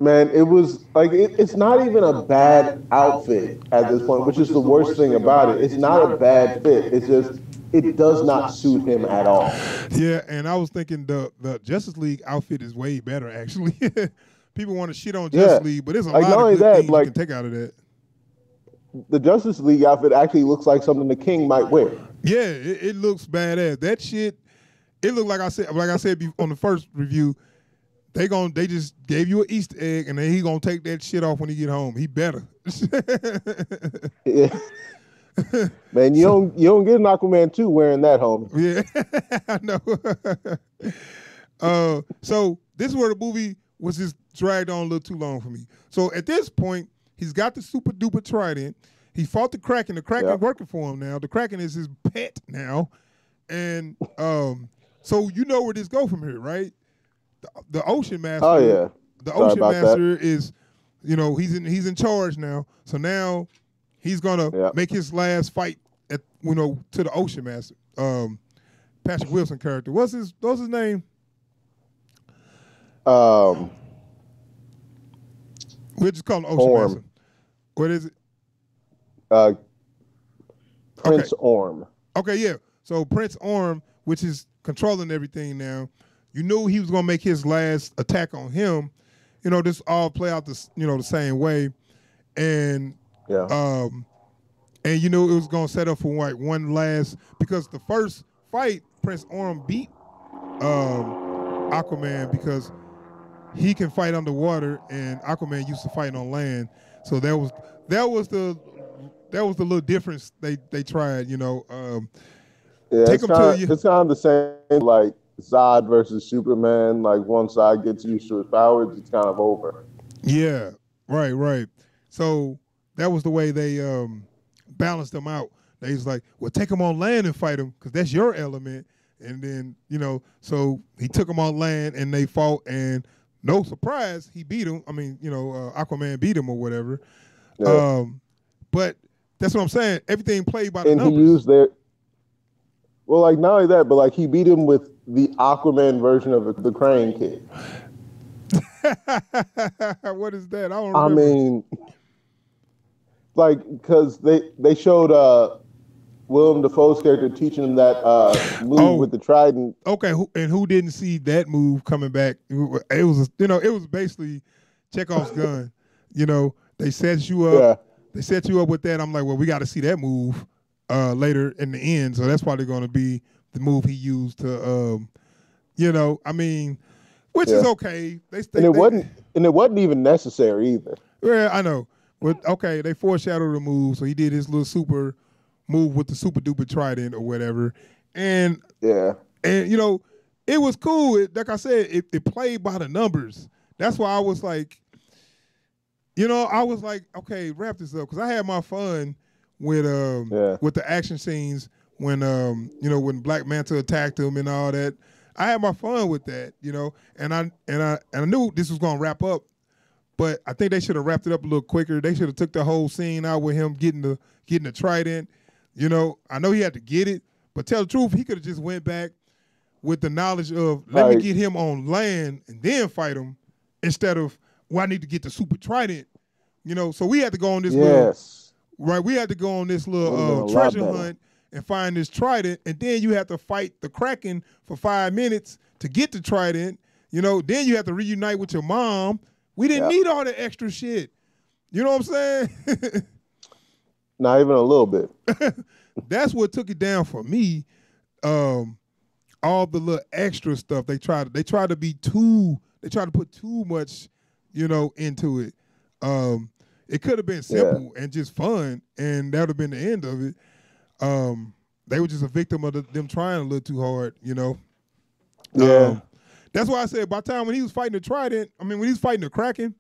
Man, it was like it's not even a bad outfit at this point, which is the worst thing about it. It's not a bad fit. It's just it does not suit him at all. Yeah, and I was thinking the Justice League outfit is way better actually. People want to shit on Justice League, but there's a lot of good things you can take out of that. The Justice League outfit actually looks like something the King might wear. Yeah, it looks badass. That shit, it looked like I said on the first review. They just gave you an Easter egg, and then he gonna take that shit off when he get home. He better. Yeah. Man, you don't get an Aquaman 2 wearing that, homie. Yeah, I know. So this is where the movie was just dragged on a little too long for me. So at this point, he's got the super duper trident. He fought the Kraken. The Kraken working for him now. The Kraken is his pet now, and so you know where this go from here, right? The Ocean Master. Oh yeah. The Ocean Master is, he's in charge now. So now he's gonna make his last fight to the Ocean Master. Patrick Wilson character. What's his name? We'll just call him Ocean Master. What is it? Prince Orm. Okay, yeah. So Prince Orm, which is controlling everything now. You knew he was gonna make his last attack on him. This all play out the same way, and it was gonna set up for one last, because the first fight Prince Orm beat Aquaman because he can fight underwater and Aquaman used to fight on land. So that was the little difference they tried. It's kind of the same like Zod versus Superman. Like once Zod gets used to his powers, it's kind of over. Yeah, right. So that was the way they balanced them out. They was like, well, take him on land and fight him because that's your element. And then, so he took him on land and they fought, and no surprise, he beat him. I mean, Aquaman beat him or whatever. Yeah. But that's what I'm saying. Everything played by the numbers. And he used well, like not only that, but like he beat him with the Aquaman version of the Crane Kick. What is that? I don't remember. I mean, like, because they showed Willem Dafoe's character teaching him that move with the trident. Okay, and who didn't see that move coming back? It was it was basically Chekhov's gun. They set you up. Yeah. They set you up with that. I'm like, well, we got to see that move later in the end. So that's probably going to be the move he used to, which is okay. It wasn't even necessary either. Yeah, I know. But okay, they foreshadowed the move, so he did his little super move with the super duper trident or whatever, and it was cool. Like I said, it played by the numbers. That's why I was like, okay, wrap this up, because I had my fun with the action scenes when when Black Manta attacked him and all that. I had my fun with that, and I knew this was gonna wrap up But I think they should have wrapped it up a little quicker. They should have took the whole scene out with him getting the trident. You know, I know he had to get it, but tell the truth, he could have just went back with the knowledge of let me get him on land and then fight him instead of I need to get the super trident. You know, so we had to go on this we had to go on this little treasure hunt and find this trident, and then you have to fight the Kraken for 5 minutes to get the trident. You know, then you have to reunite with your mom. We didn't need all the extra shit. You know what I'm saying? Not even a little bit. That's what took it down for me. All the little extra stuff they tried to put too much, you know, into it. It could have been simple and just fun, and that would have been the end of it. They were just a victim of them trying a little too hard, you know. Yeah. That's why I said by the time when he was fighting the trident, when he was fighting the Kraken,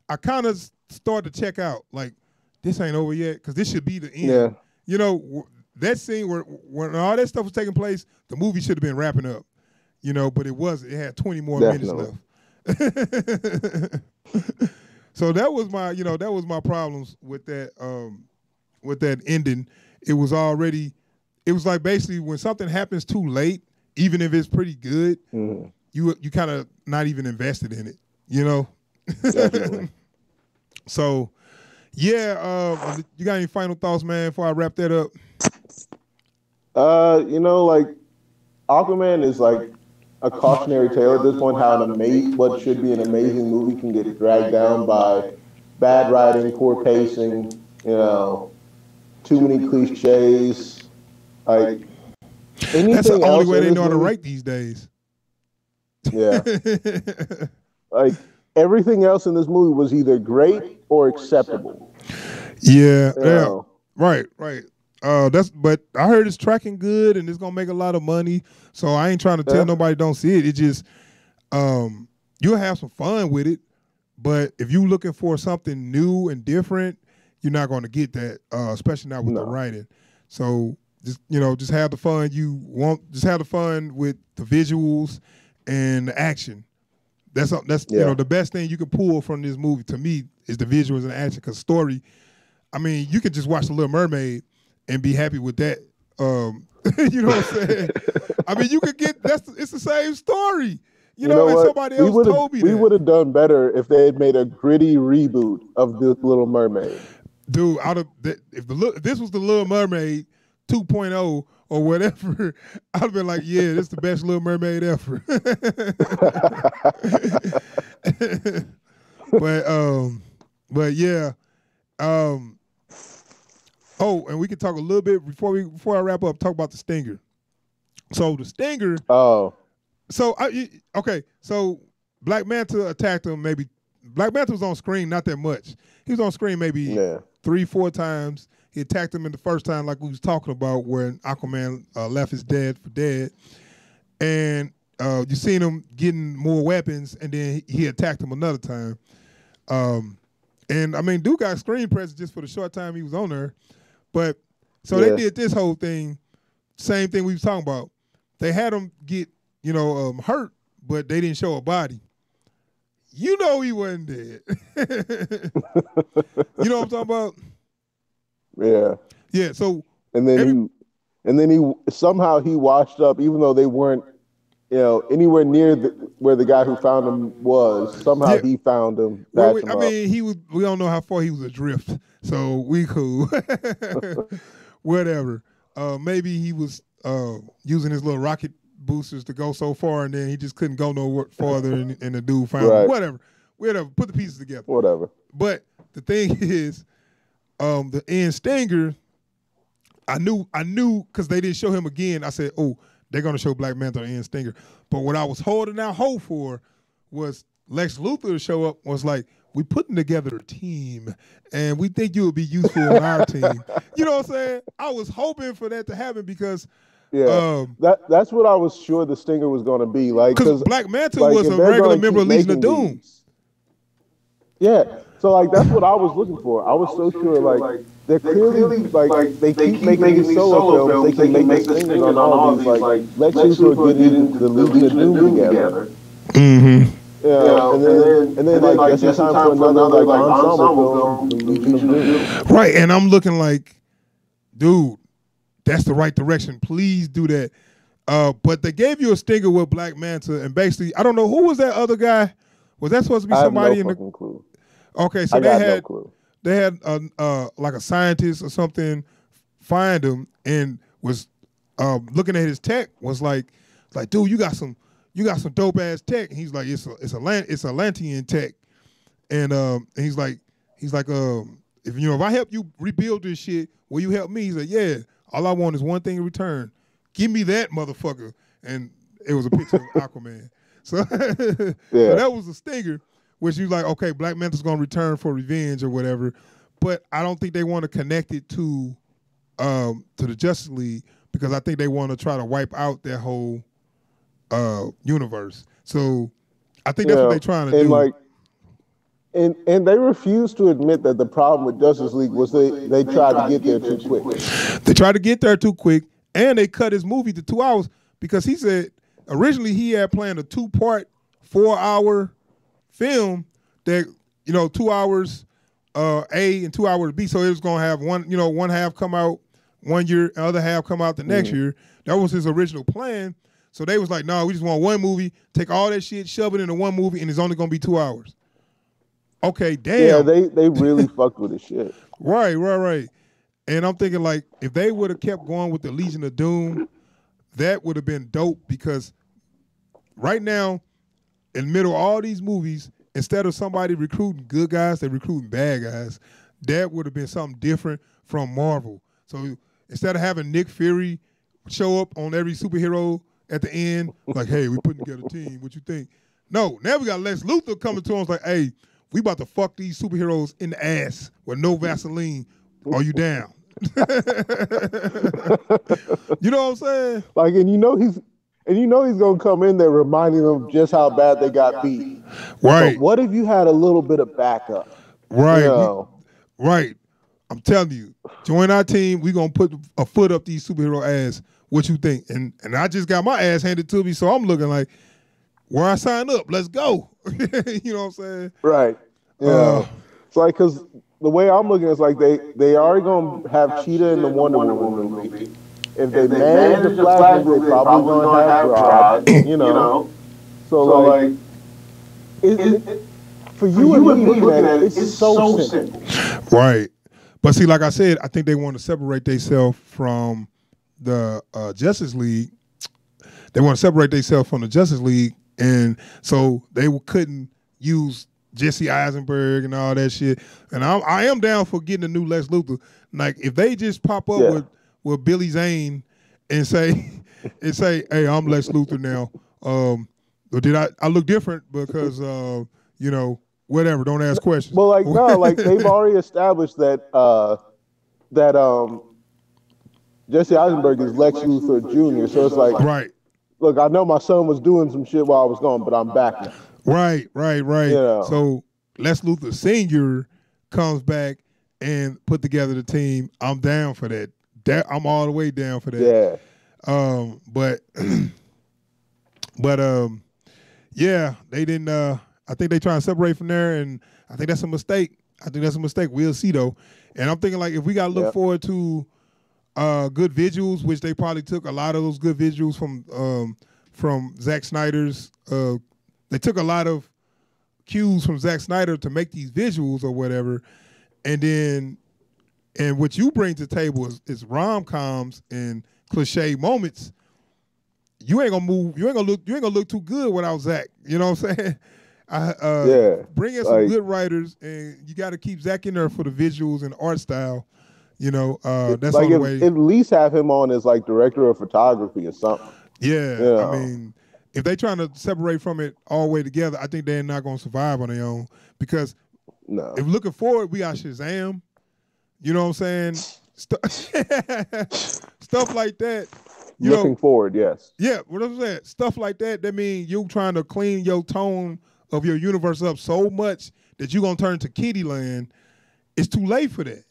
I kind of started to check out. Like, this ain't over yet, because this should be the end. Yeah. You know, that scene where when all that stuff was taking place, the movie should have been wrapping up. You know, but it wasn't. It had 20 more minutes left. So that was my problems with that ending. It was like basically when something happens too late, even if it's pretty good, you kind of not even invested in it, you know? Definitely. So, yeah, you got any final thoughts, man, before I wrap that up? You know, like, Aquaman is like a cautionary tale at this point, how what should be an amazing movie can get dragged down by bad writing, poor pacing, you know, too many cliches. Like, that's the only way they know how to write these days. Yeah. Like, everything else in this movie was either great or acceptable. Yeah, yeah. Right. But I heard it's tracking good and it's gonna make a lot of money. So I ain't trying to tell nobody don't see it. It just you'll have some fun with it. But if you're looking for something new and different, you're not gonna get that, especially not with the writing. So just have the fun you want. Just have the fun with the visuals and the action. That's the best thing you can pull from this movie to me is the visuals and the action. Because story, you could just watch The Little Mermaid and be happy with that. You know what I'm saying? You could get it's the same story. You know and somebody else told me that. We would have done better if they had made a gritty reboot of The Little Mermaid. Dude, if this was The Little Mermaid 2.0 or whatever, I'd have been like, yeah, this is the best Little Mermaid ever. But yeah. And we can talk a little bit before I wrap up, talk about the Stinger. So the Stinger. Oh. So Black Manta attacked him Black Manta was on screen not that much. He was on screen maybe 3-4 times. He attacked him in the first time, like we was talking about, where Aquaman left his dad for dead. And you seen him getting more weapons, and then he attacked him another time. Dude got screen presence just for the short time he was on there. But so they did this whole thing, same thing we was talking about. They had him get, hurt, but they didn't show a body. You know he wasn't dead. You know what I'm talking about? Yeah. Yeah. So and then he somehow he washed up, even though they weren't, anywhere near where the guy who found him was. Somehow he found him. We don't know how far he was adrift, so we cool. Whatever. Maybe he was using his little rocket boosters to go so far, and then he just couldn't go no farther, and the dude found him. Whatever. Put the pieces together. Whatever. But the thing is, the end Stinger, I knew because they didn't show him again. I said, oh, they're gonna show Black Manta and Stinger. But what I was holding out hope for was Lex Luthor to show up. Was like, we putting together a team, and we think you would be useful on our team. You know what I'm saying? I was hoping for that to happen because that's what I was sure the Stinger was going to be like. Because Black Manta was a regular member of Legion of Doom. Yeah, so that's what I was looking for. I was so sure they're clearly they keep making these solo films. They can make the Stingers on all these. Lex Luthor getting the Legion of Doom together. Mm-hmm. Yeah, and then like just in time for another like ensemble film, The Legion of Doom. Right, and I'm looking like, dude, that's the right direction. Please do that. But they gave you a stinger with Black Manta, and basically, I don't know who was that other guy. Was that supposed to be somebody in the? Clue. Okay, so no clue. They had like a scientist or something find him and was looking at his tech. Was like, dude, you got some dope ass tech. And he's like, it's a Lantian tech, and he's like, if if I help you rebuild this shit, will you help me? He's like, yeah. All I want is one thing in return. Give me that motherfucker. And it was a picture of Aquaman. So, so that was a stinger, which you like, okay, Black Manta's gonna return for revenge or whatever. But I don't think they want to connect it to the Justice League because I think they want to try to wipe out that whole universe. So I think that's what they're trying to do. Like, and they refuse to admit that the problem with Justice League was they tried to get there too quick. They tried to get there too quick, and they cut his movie to 2 hours because he said originally he had planned a 2-part, 4-hour film that 2 hours A and 2 hours B. So it was gonna have one half come out one year, the other half come out the next year. That was his original plan. So they was like, no, we just want one movie, take all that shit, shove it into one movie, and it's only gonna be 2 hours. Okay, damn. Yeah, they really fucked with the shit. Right. And I'm thinking like if they would have kept going with the Legion of Doom, that would have been dope because right now, in the middle of all these movies, instead of somebody recruiting good guys, they're recruiting bad guys. That would have been something different from Marvel. So instead of having Nick Fury show up on every superhero at the end, like, hey, we putting together a team, what you think? No, now we got Lex Luthor coming to us like, hey, we about to fuck these superheroes in the ass with no Vaseline. Are you down? You know what I'm saying? Like, and he's gonna come in there reminding them just how bad they got beat. Right. But what if you had a little bit of backup? Right. Right. I'm telling you, join our team. We gonna put a foot up these superhero ass. What you think? And I just got my ass handed to me, so I'm looking like, where I sign up? Let's go. You know what I'm saying? Right. Yeah. It's like because the way I'm looking is like they already gonna have Cheetah in the Wonder Woman movie. If they manage the Flash movie, they probably gonna have Rod. You know. So like, for you and me looking at it, it's so simple. Right. But see, like I said, I think they want to separate themselves from the Justice League. They want to separate themselves from the Justice League, and so they couldn't use Jesse Eisenberg and all that shit. And I am down for getting a new Lex Luthor. Like if they just pop up with Billy Zane and say, hey, I'm Lex Luthor now. Or did I look different because whatever, don't ask questions. Well, like no, like they've already established that Jesse Eisenberg is Lex Luthor Jr. So it's like, right. Look, I know my son was doing some shit while I was gone, but I'm back now. Right. So Lex Luthor Sr. comes back and put together the team. I'm down for that. I'm all the way down for that. Yeah. Yeah, they didn't. I think they trying to separate from there, and I think that's a mistake. We'll see though. And I'm thinking like if we got to look forward to good visuals, which they probably took a lot of those good visuals from Zack Snyder's. They took a lot of cues from Zack Snyder to make these visuals or whatever, and what you bring to the table is rom-coms and cliche moments. You ain't gonna look too good without Zack. You know what I'm saying? Bring in some good writers, and you got to keep Zack in there for the visuals and art style. That's like the way. At least have him on as like director of photography or something. Yeah, I mean, if they trying to separate from it all the way together, I think they're not going to survive on their own. Because if looking forward, we got Shazam. You know what I'm saying? Stuff like that. Looking forward, yes. Yeah, what I'm saying, stuff like that. That means you trying to clean your tone of your universe up so much that you're gonna turn to Kitty Land. It's too late for that.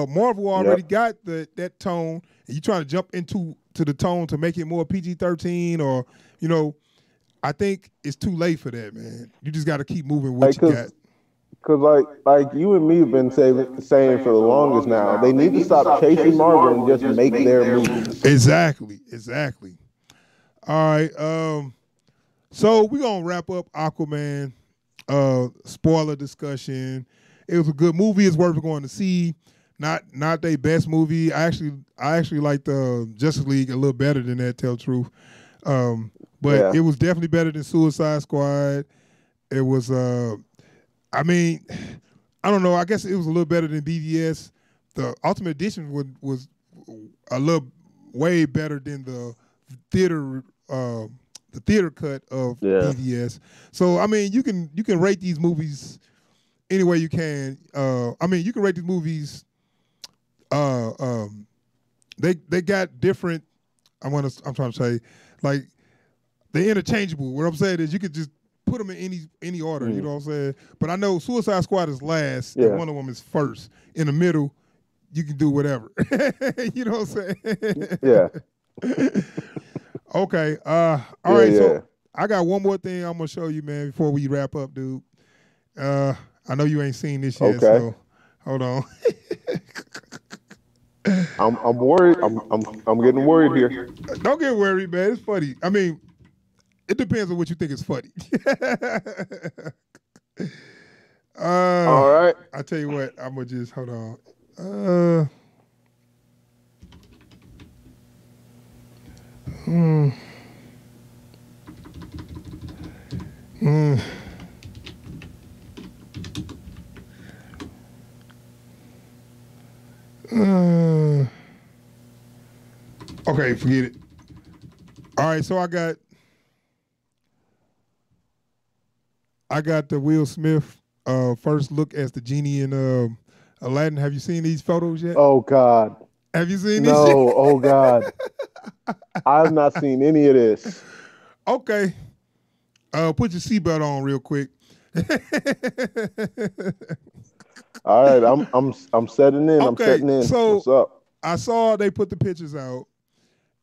Marvel already got that tone, and you trying to jump into the tone to make it more PG-13, or I think it's too late for that, man. You just got to keep moving what you got. Because like you and me have been saying for the longest now, they need to stop chasing Marvel and just make their movies. Exactly. All right. So we're gonna wrap up Aquaman. Spoiler discussion. It was a good movie. It's worth going to see. Not their best movie. I actually like the Justice League a little better than that. Tell the truth. But it was definitely better than Suicide Squad. It was. I mean, I don't know. I guess it was a little better than BVS. The Ultimate Edition was a little way better than the theater cut of BVS. So I mean, you can rate these movies any way you can. I mean, you can rate these movies. They got different. I'm trying to say, like, they're interchangeable. What I'm saying is, you could just put them in any order. You know what I'm saying? But I know Suicide Squad is last, and Wonder Woman is first. In the middle, you can do whatever. You know what I'm saying? Yeah. Okay. All right. So I got one more thing I'm gonna show you, man, before we wrap up, dude. I know you ain't seen this yet, so hold on. I'm worried. I'm getting worried here. Don't get worried, man. It's funny. I mean, it depends on what you think is funny. All right. I tell you what, I'm gonna just hold on. Okay, forget it. All right, so I got the Will Smith first look as the genie in Aladdin. Have you seen these photos yet? Oh God. Have you seen these? No. Oh God. I've not seen any of this. Okay. Put your seatbelt on real quick. All right, I'm setting in. I'm setting in. So what's up? I saw they put the pictures out.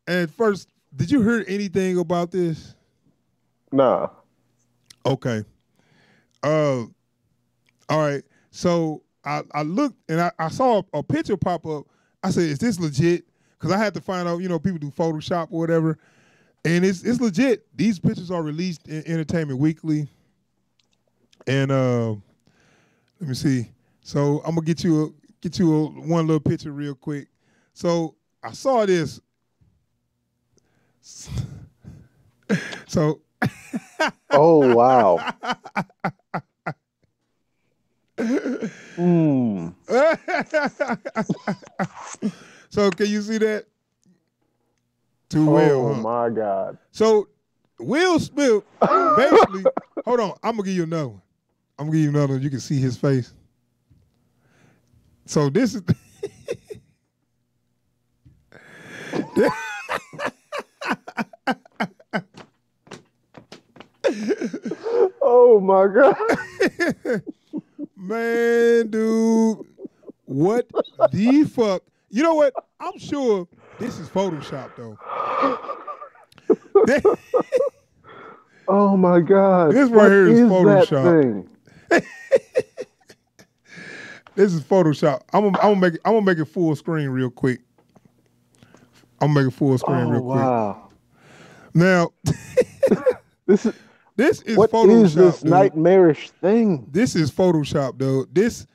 And first, did you hear anything about this? Nah. Okay. All right. So I looked and I saw a picture pop up. I said, "Is this legit?" Because I had to find out. You know, people do Photoshop or whatever, and it's legit. These pictures are released in Entertainment Weekly, and let me see. So I'm gonna get you one little picture real quick. So I saw this. So. Oh wow. So can you see that? Too well. Oh my God. So Will Smith basically. Hold on, I'm gonna give you another one. I'm gonna give you another one. You can see his face. So this is. Oh my God. Man, dude. What the fuck? You know what? I'm sure this is Photoshop, though. Oh my God. This right here is Photoshop. That thing? This is Photoshop. I'm gonna make it full screen real quick. I'm gonna make it full screen real quick. Wow. Now this is what Photoshop. Is this dude. nightmarish thing? This is Photoshop, though. This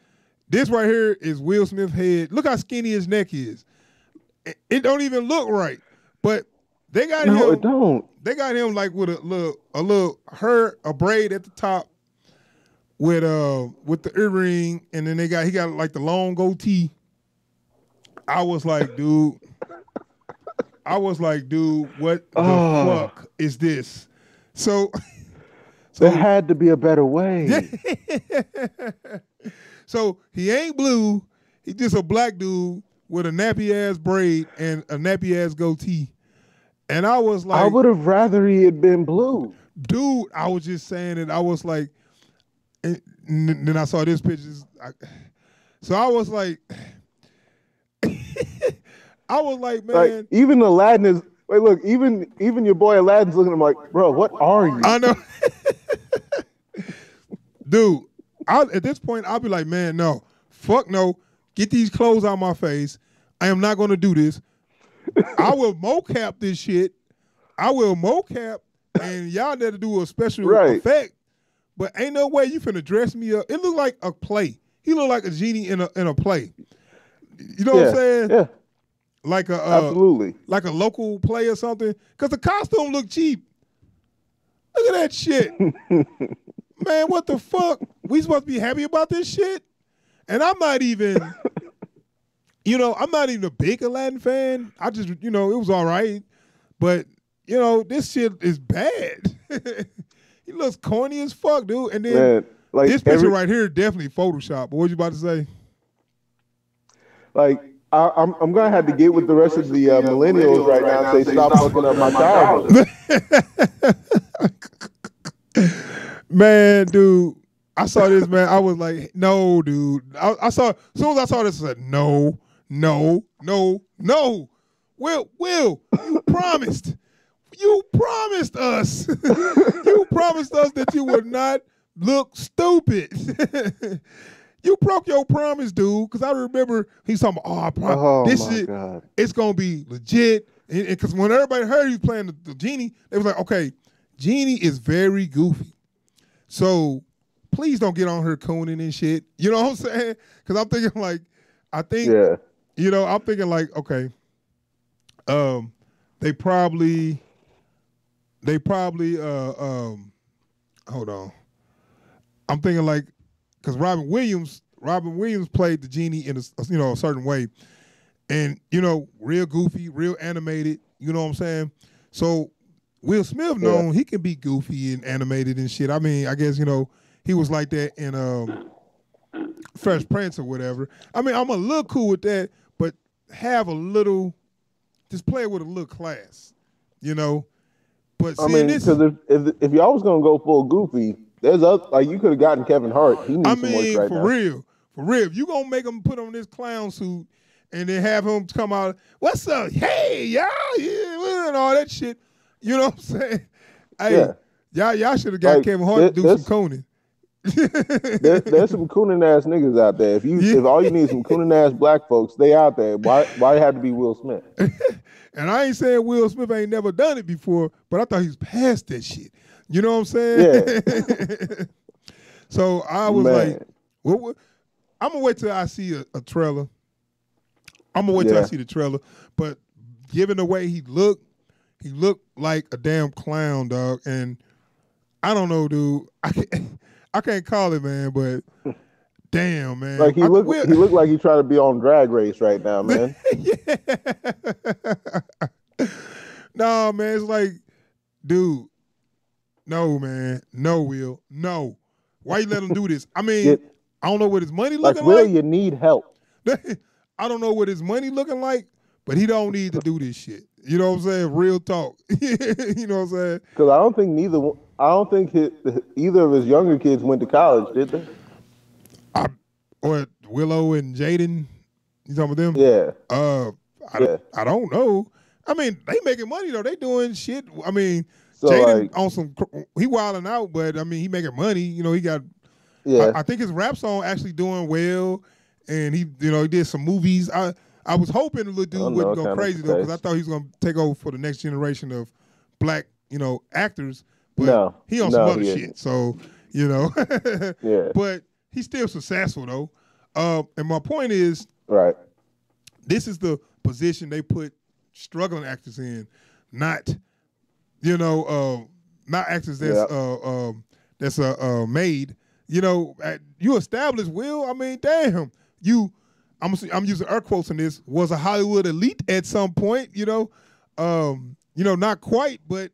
right here is Will Smith's head. Look how skinny his neck is. It don't even look right. But they got him. No, it don't. They got him like with a little a braid at the top with the earring, and then he got like the long goatee. I was like, dude, what the fuck is this? So there had to be a better way. So he ain't blue. He's just a black dude with a nappy ass braid and a nappy ass goatee. And I was like, I would have rather he had been blue. Dude, I was just saying it. I was like, and then I saw this picture. So I was like, man. Like, even Aladdin Wait, look, even your boy Aladdin's looking at him like, bro, what are you? I know. Dude, at this point, I'll be like, man, no. Fuck no. Get these clothes out my face. I am not going to do this. I will mocap this shit. I will mocap, and y'all need to do a special effect. But ain't no way you finna dress me up. It look like a play. He look like a genie in a play. You know what I'm saying? Yeah. Like a absolutely. Like a local play or something. Because the costume look cheap. Look at that shit. Man, what the fuck? We supposed to be happy about this shit? And I'm not even, I'm not even a big Aladdin fan. I just, it was all right. But, this shit is bad. He looks corny as fuck, dude. And then this picture right here definitely Photoshop. But what you about to say? Like, I'm going to have to get with the rest of the millennials right now and say, stop fucking up my childhood. Man, dude, I saw this, man. I was like, no, dude. I saw, as soon as I saw this, I said, no. Will, you promised. You promised us. You promised us that you would not look stupid. You broke your promise, dude. Because I remember he's talking about, this shit, God. It's going to be legit. Because when everybody heard he was playing the genie, they was like, okay, Genie is very goofy. So please don't get on her cooning and shit. You know what I'm saying? Because I'm thinking like, I'm thinking like, okay, they probably, hold on. I'm thinking like, because Robin Williams played the genie in a certain way, and real goofy, real animated. You know what I'm saying? So Will Smith he can be goofy and animated and shit. I mean, I guess he was like that in Fresh Prince or whatever. I mean, I'm a little cool with that, but just play it with a little class, But I mean, because if y'all was gonna go full goofy, there's you could have gotten Kevin Hart. He needs some work right now. For real. If you gonna make him put on this clown suit and then have him come out, what's up? Hey, y'all, and all that shit. You know what I'm saying? Hey, y'all should have got Kevin Hart to do some cooning. There's some cooning ass niggas out there. If all you need is some cooning ass black folks, they out there. Why it have to be Will Smith? And I ain't saying Will Smith ain't never done it before, but I thought he was past that shit. You know what I'm saying? Yeah. So I was like, well, I'm gonna wait till I see a trailer. I'm gonna wait till I see the trailer. But given the way he looked like a damn clown, dog. And I don't know, dude. I can't call it, man, but damn, man. Like he looked like he tried to be on Drag Race right now, man. No, man, it's like, dude, no, man. No, Will. No. Why you let him do this? I mean, I don't know what his money looking like. Will, you need help. I don't know what his money looking like, but he don't need to do this shit. You know what I'm saying? Real talk. You know what I'm saying? Because I don't think either of his younger kids went to college, did they? Or Willow and Jaden, you talking about them? Yeah. I don't know. I mean, they making money though. They doing shit. I mean, so Jaden on some, he wilding out, but I mean, he making money. He got. Yeah. I think his rap song actually doing well, and he did some movies. I was hoping the little dude wouldn't go crazy though, because I thought he was gonna take over for the next generation of black, actors. But he on some other shit. So, yeah. But he's still successful though. And my point is, right, this is the position they put struggling actors in, not actors that's made. You established Will. I mean, damn, I'm using air quotes in this, was a Hollywood elite at some point, not quite, but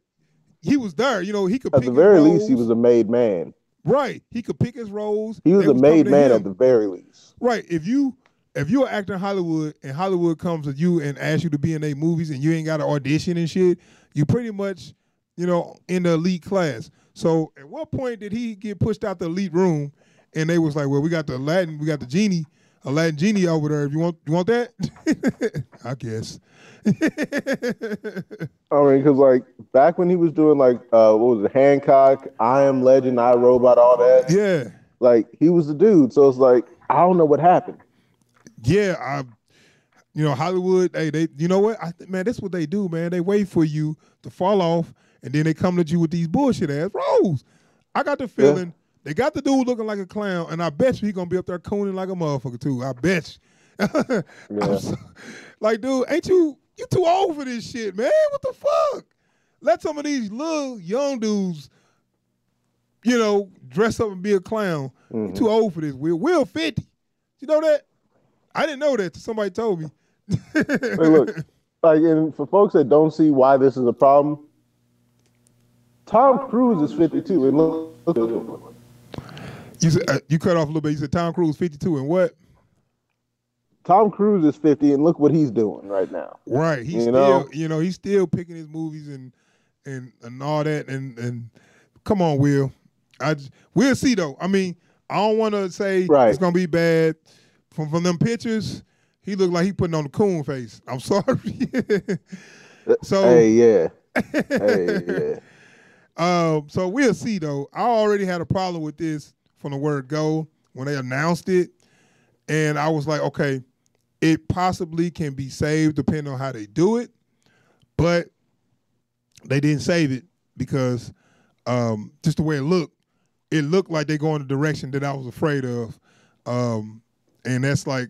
he was there. He could pick at the very least, he was a made man. Right. He could pick his roles. He was a made man at the very least. Right. If you're an actor in Hollywood and Hollywood comes to you and asks you to be in their movies and you ain't got to audition and shit, you pretty much, in the elite class. So at what point did he get pushed out the elite room and they was like, well, we got the Aladdin, we got the genie. Aladdin genie over there. If you want that, I guess. I mean, because like back when he was doing like what was it, Hancock, I Am Legend, I Robot, all that. Yeah. Like he was the dude. So it's like I don't know what happened. Yeah, Hollywood. Hey, you know what? Man, that's what they do, man. They wait for you to fall off, and then they come at you with these bullshit ass roles. I got the feeling they got the dude looking like a clown, and I bet you he gonna be up there cooning like a motherfucker too. I bet you. Like, dude, ain't you too old for this shit, man? What the fuck? Let some of these little young dudes, dress up and be a clown. You too old for this, Will. Will 50. You know that? I didn't know that till somebody told me. Hey, look, like, and for folks that don't see why this is a problem, Tom Cruise is 52 and look. You said, you cut off a little bit. You said Tom Cruise 52 and what? Tom Cruise is 50 and look what he's doing right now. Right. He's still picking his movies and all that. And come on, Will. We'll see though. I mean, I don't want to say it's gonna be bad. From them pictures, he looked like he putting on the coon face. I'm sorry. So hey, yeah. So we'll see though. I already had a problem with this from the word go when they announced it, and I was like, okay, it possibly can be saved depending on how they do it, but they didn't save it because just the way it looked like they go in the direction that I was afraid of. And that's like,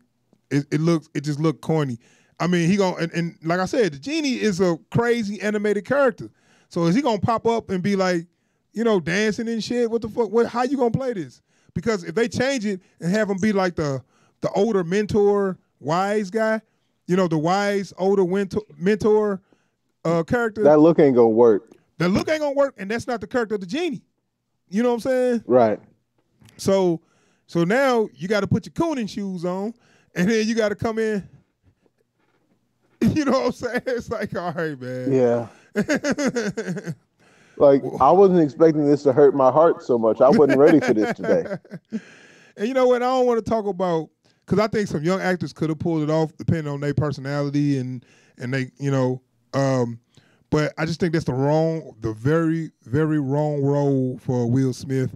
it just looked corny. I mean, he gonna, and like I said, the genie is a crazy animated character. So is he gonna pop up and be like, dancing and shit? What the fuck? How you gonna play this? Because if they change it and have him be like the older mentor, wise guy, the wise older mentor character. That look ain't gonna work. That look ain't gonna work, and that's not the character of the genie. You know what I'm saying? Right. So now you got to put your cooning shoes on, and then you got to come in. You know what I'm saying? It's like, all right, man. Yeah. Like, I wasn't expecting this to hurt my heart so much. I wasn't ready for this today. And you know what? I don't want to talk about, because I think some young actors could have pulled it off depending on their personality and they, but I just think that's the very, very wrong role for Will Smith.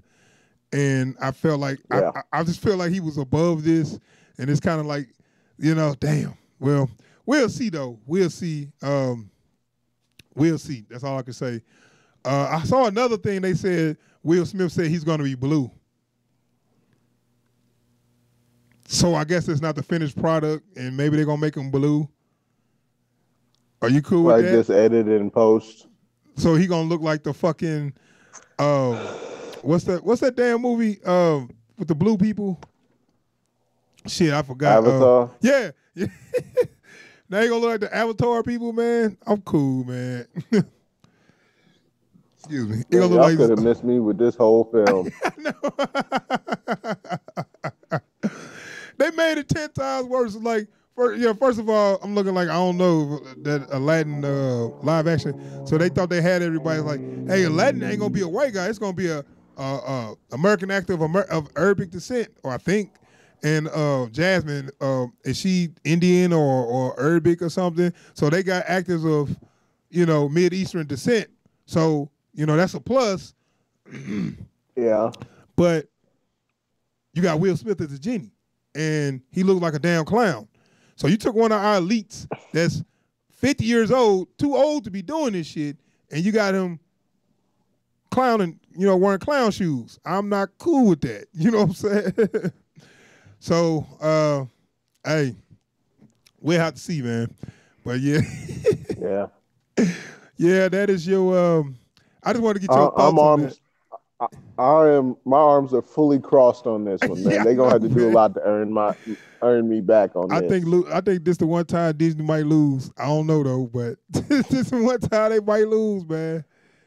And I felt like I just feel like he was above this, and it's kind of like, damn. Well, we'll see though. We'll see. We'll see. That's all I can say. I saw another thing. They said Will Smith said he's going to be blue. So I guess it's not the finished product, and maybe they're gonna make him blue. Are you cool with that? Just edit and post. So he gonna look like the fucking. What's that damn movie with the blue people? Shit, I forgot. Avatar? Yeah. Now he gonna look like the Avatar people, man. I'm cool, man. Excuse me. Yeah, y'all could have missed me with this whole film. They made it 10 times worse. Like, first of all, I'm looking like, I don't know, that Aladdin live action. So they thought they had everybody like, hey, Aladdin ain't gonna be a white guy. It's gonna be a American actor of Arabic descent, or I think. And Jasmine, is she Indian or Arabic or something? So they got actors of, Mid-Eastern descent. So, that's a plus. Yeah. But you got Will Smith as a genie, and he looked like a damn clown. So you took one of our elites that's 50 years old, too old to be doing this shit, and you got him clowning, wearing clown shoes. I'm not cool with that. You know what I'm saying? So, hey, we'll have to see, man. But yeah. Yeah. Yeah, that is your, I just want to get your thoughts on that. My arms are fully crossed on this one, man. They're gonna have to do a lot to earn me back on this. I think this the one time Disney might lose. I don't know though, but this is the one time they might lose, man.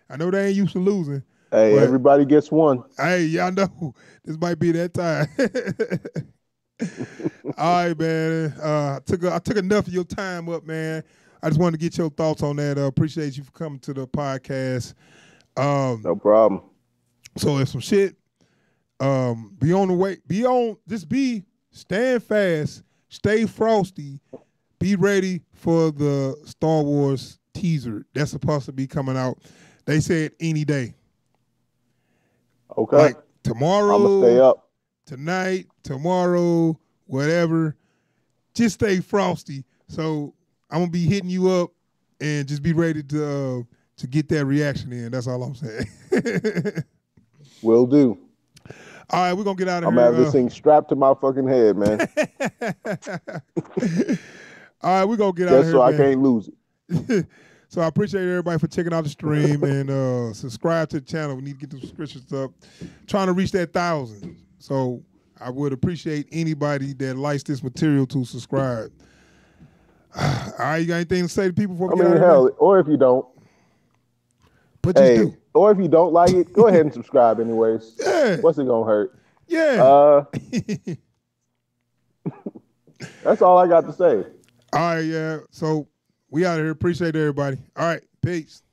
I know they ain't used to losing. Hey, everybody gets one. Hey, yeah, I know. This might be that time. All right, man. I took enough of your time up, man. I just wanted to get your thoughts on that. Appreciate you for coming to the podcast. No problem. So if some shit, be on the way. Just be stand fast, stay frosty, be ready for the Star Wars teaser that's supposed to be coming out. They said any day. Okay. Like tomorrow, I'm gonna stay up. tonight, tomorrow, whatever. Just stay frosty. So I'm gonna be hitting you up and just be ready to get that reaction in. That's all I'm saying. Will do. All right, we're gonna get out of I'm here. gonna have this thing strapped to my fucking head, man. All right, we're gonna get out of Just here. so I man. can't lose it. So I appreciate everybody for checking out the stream and subscribe to the channel. We need to get the subscriptions up. Trying to reach that 1,000. So I would appreciate anybody that likes this material to subscribe. All right, you got anything to say to people before we get out of here? Hell, or if you don't. But just do. Or if you don't like it, go ahead and subscribe anyways. Yeah. What's it gonna hurt? Yeah. That's all I got to say. All right, yeah. So we out of here. Appreciate everybody. All right, peace.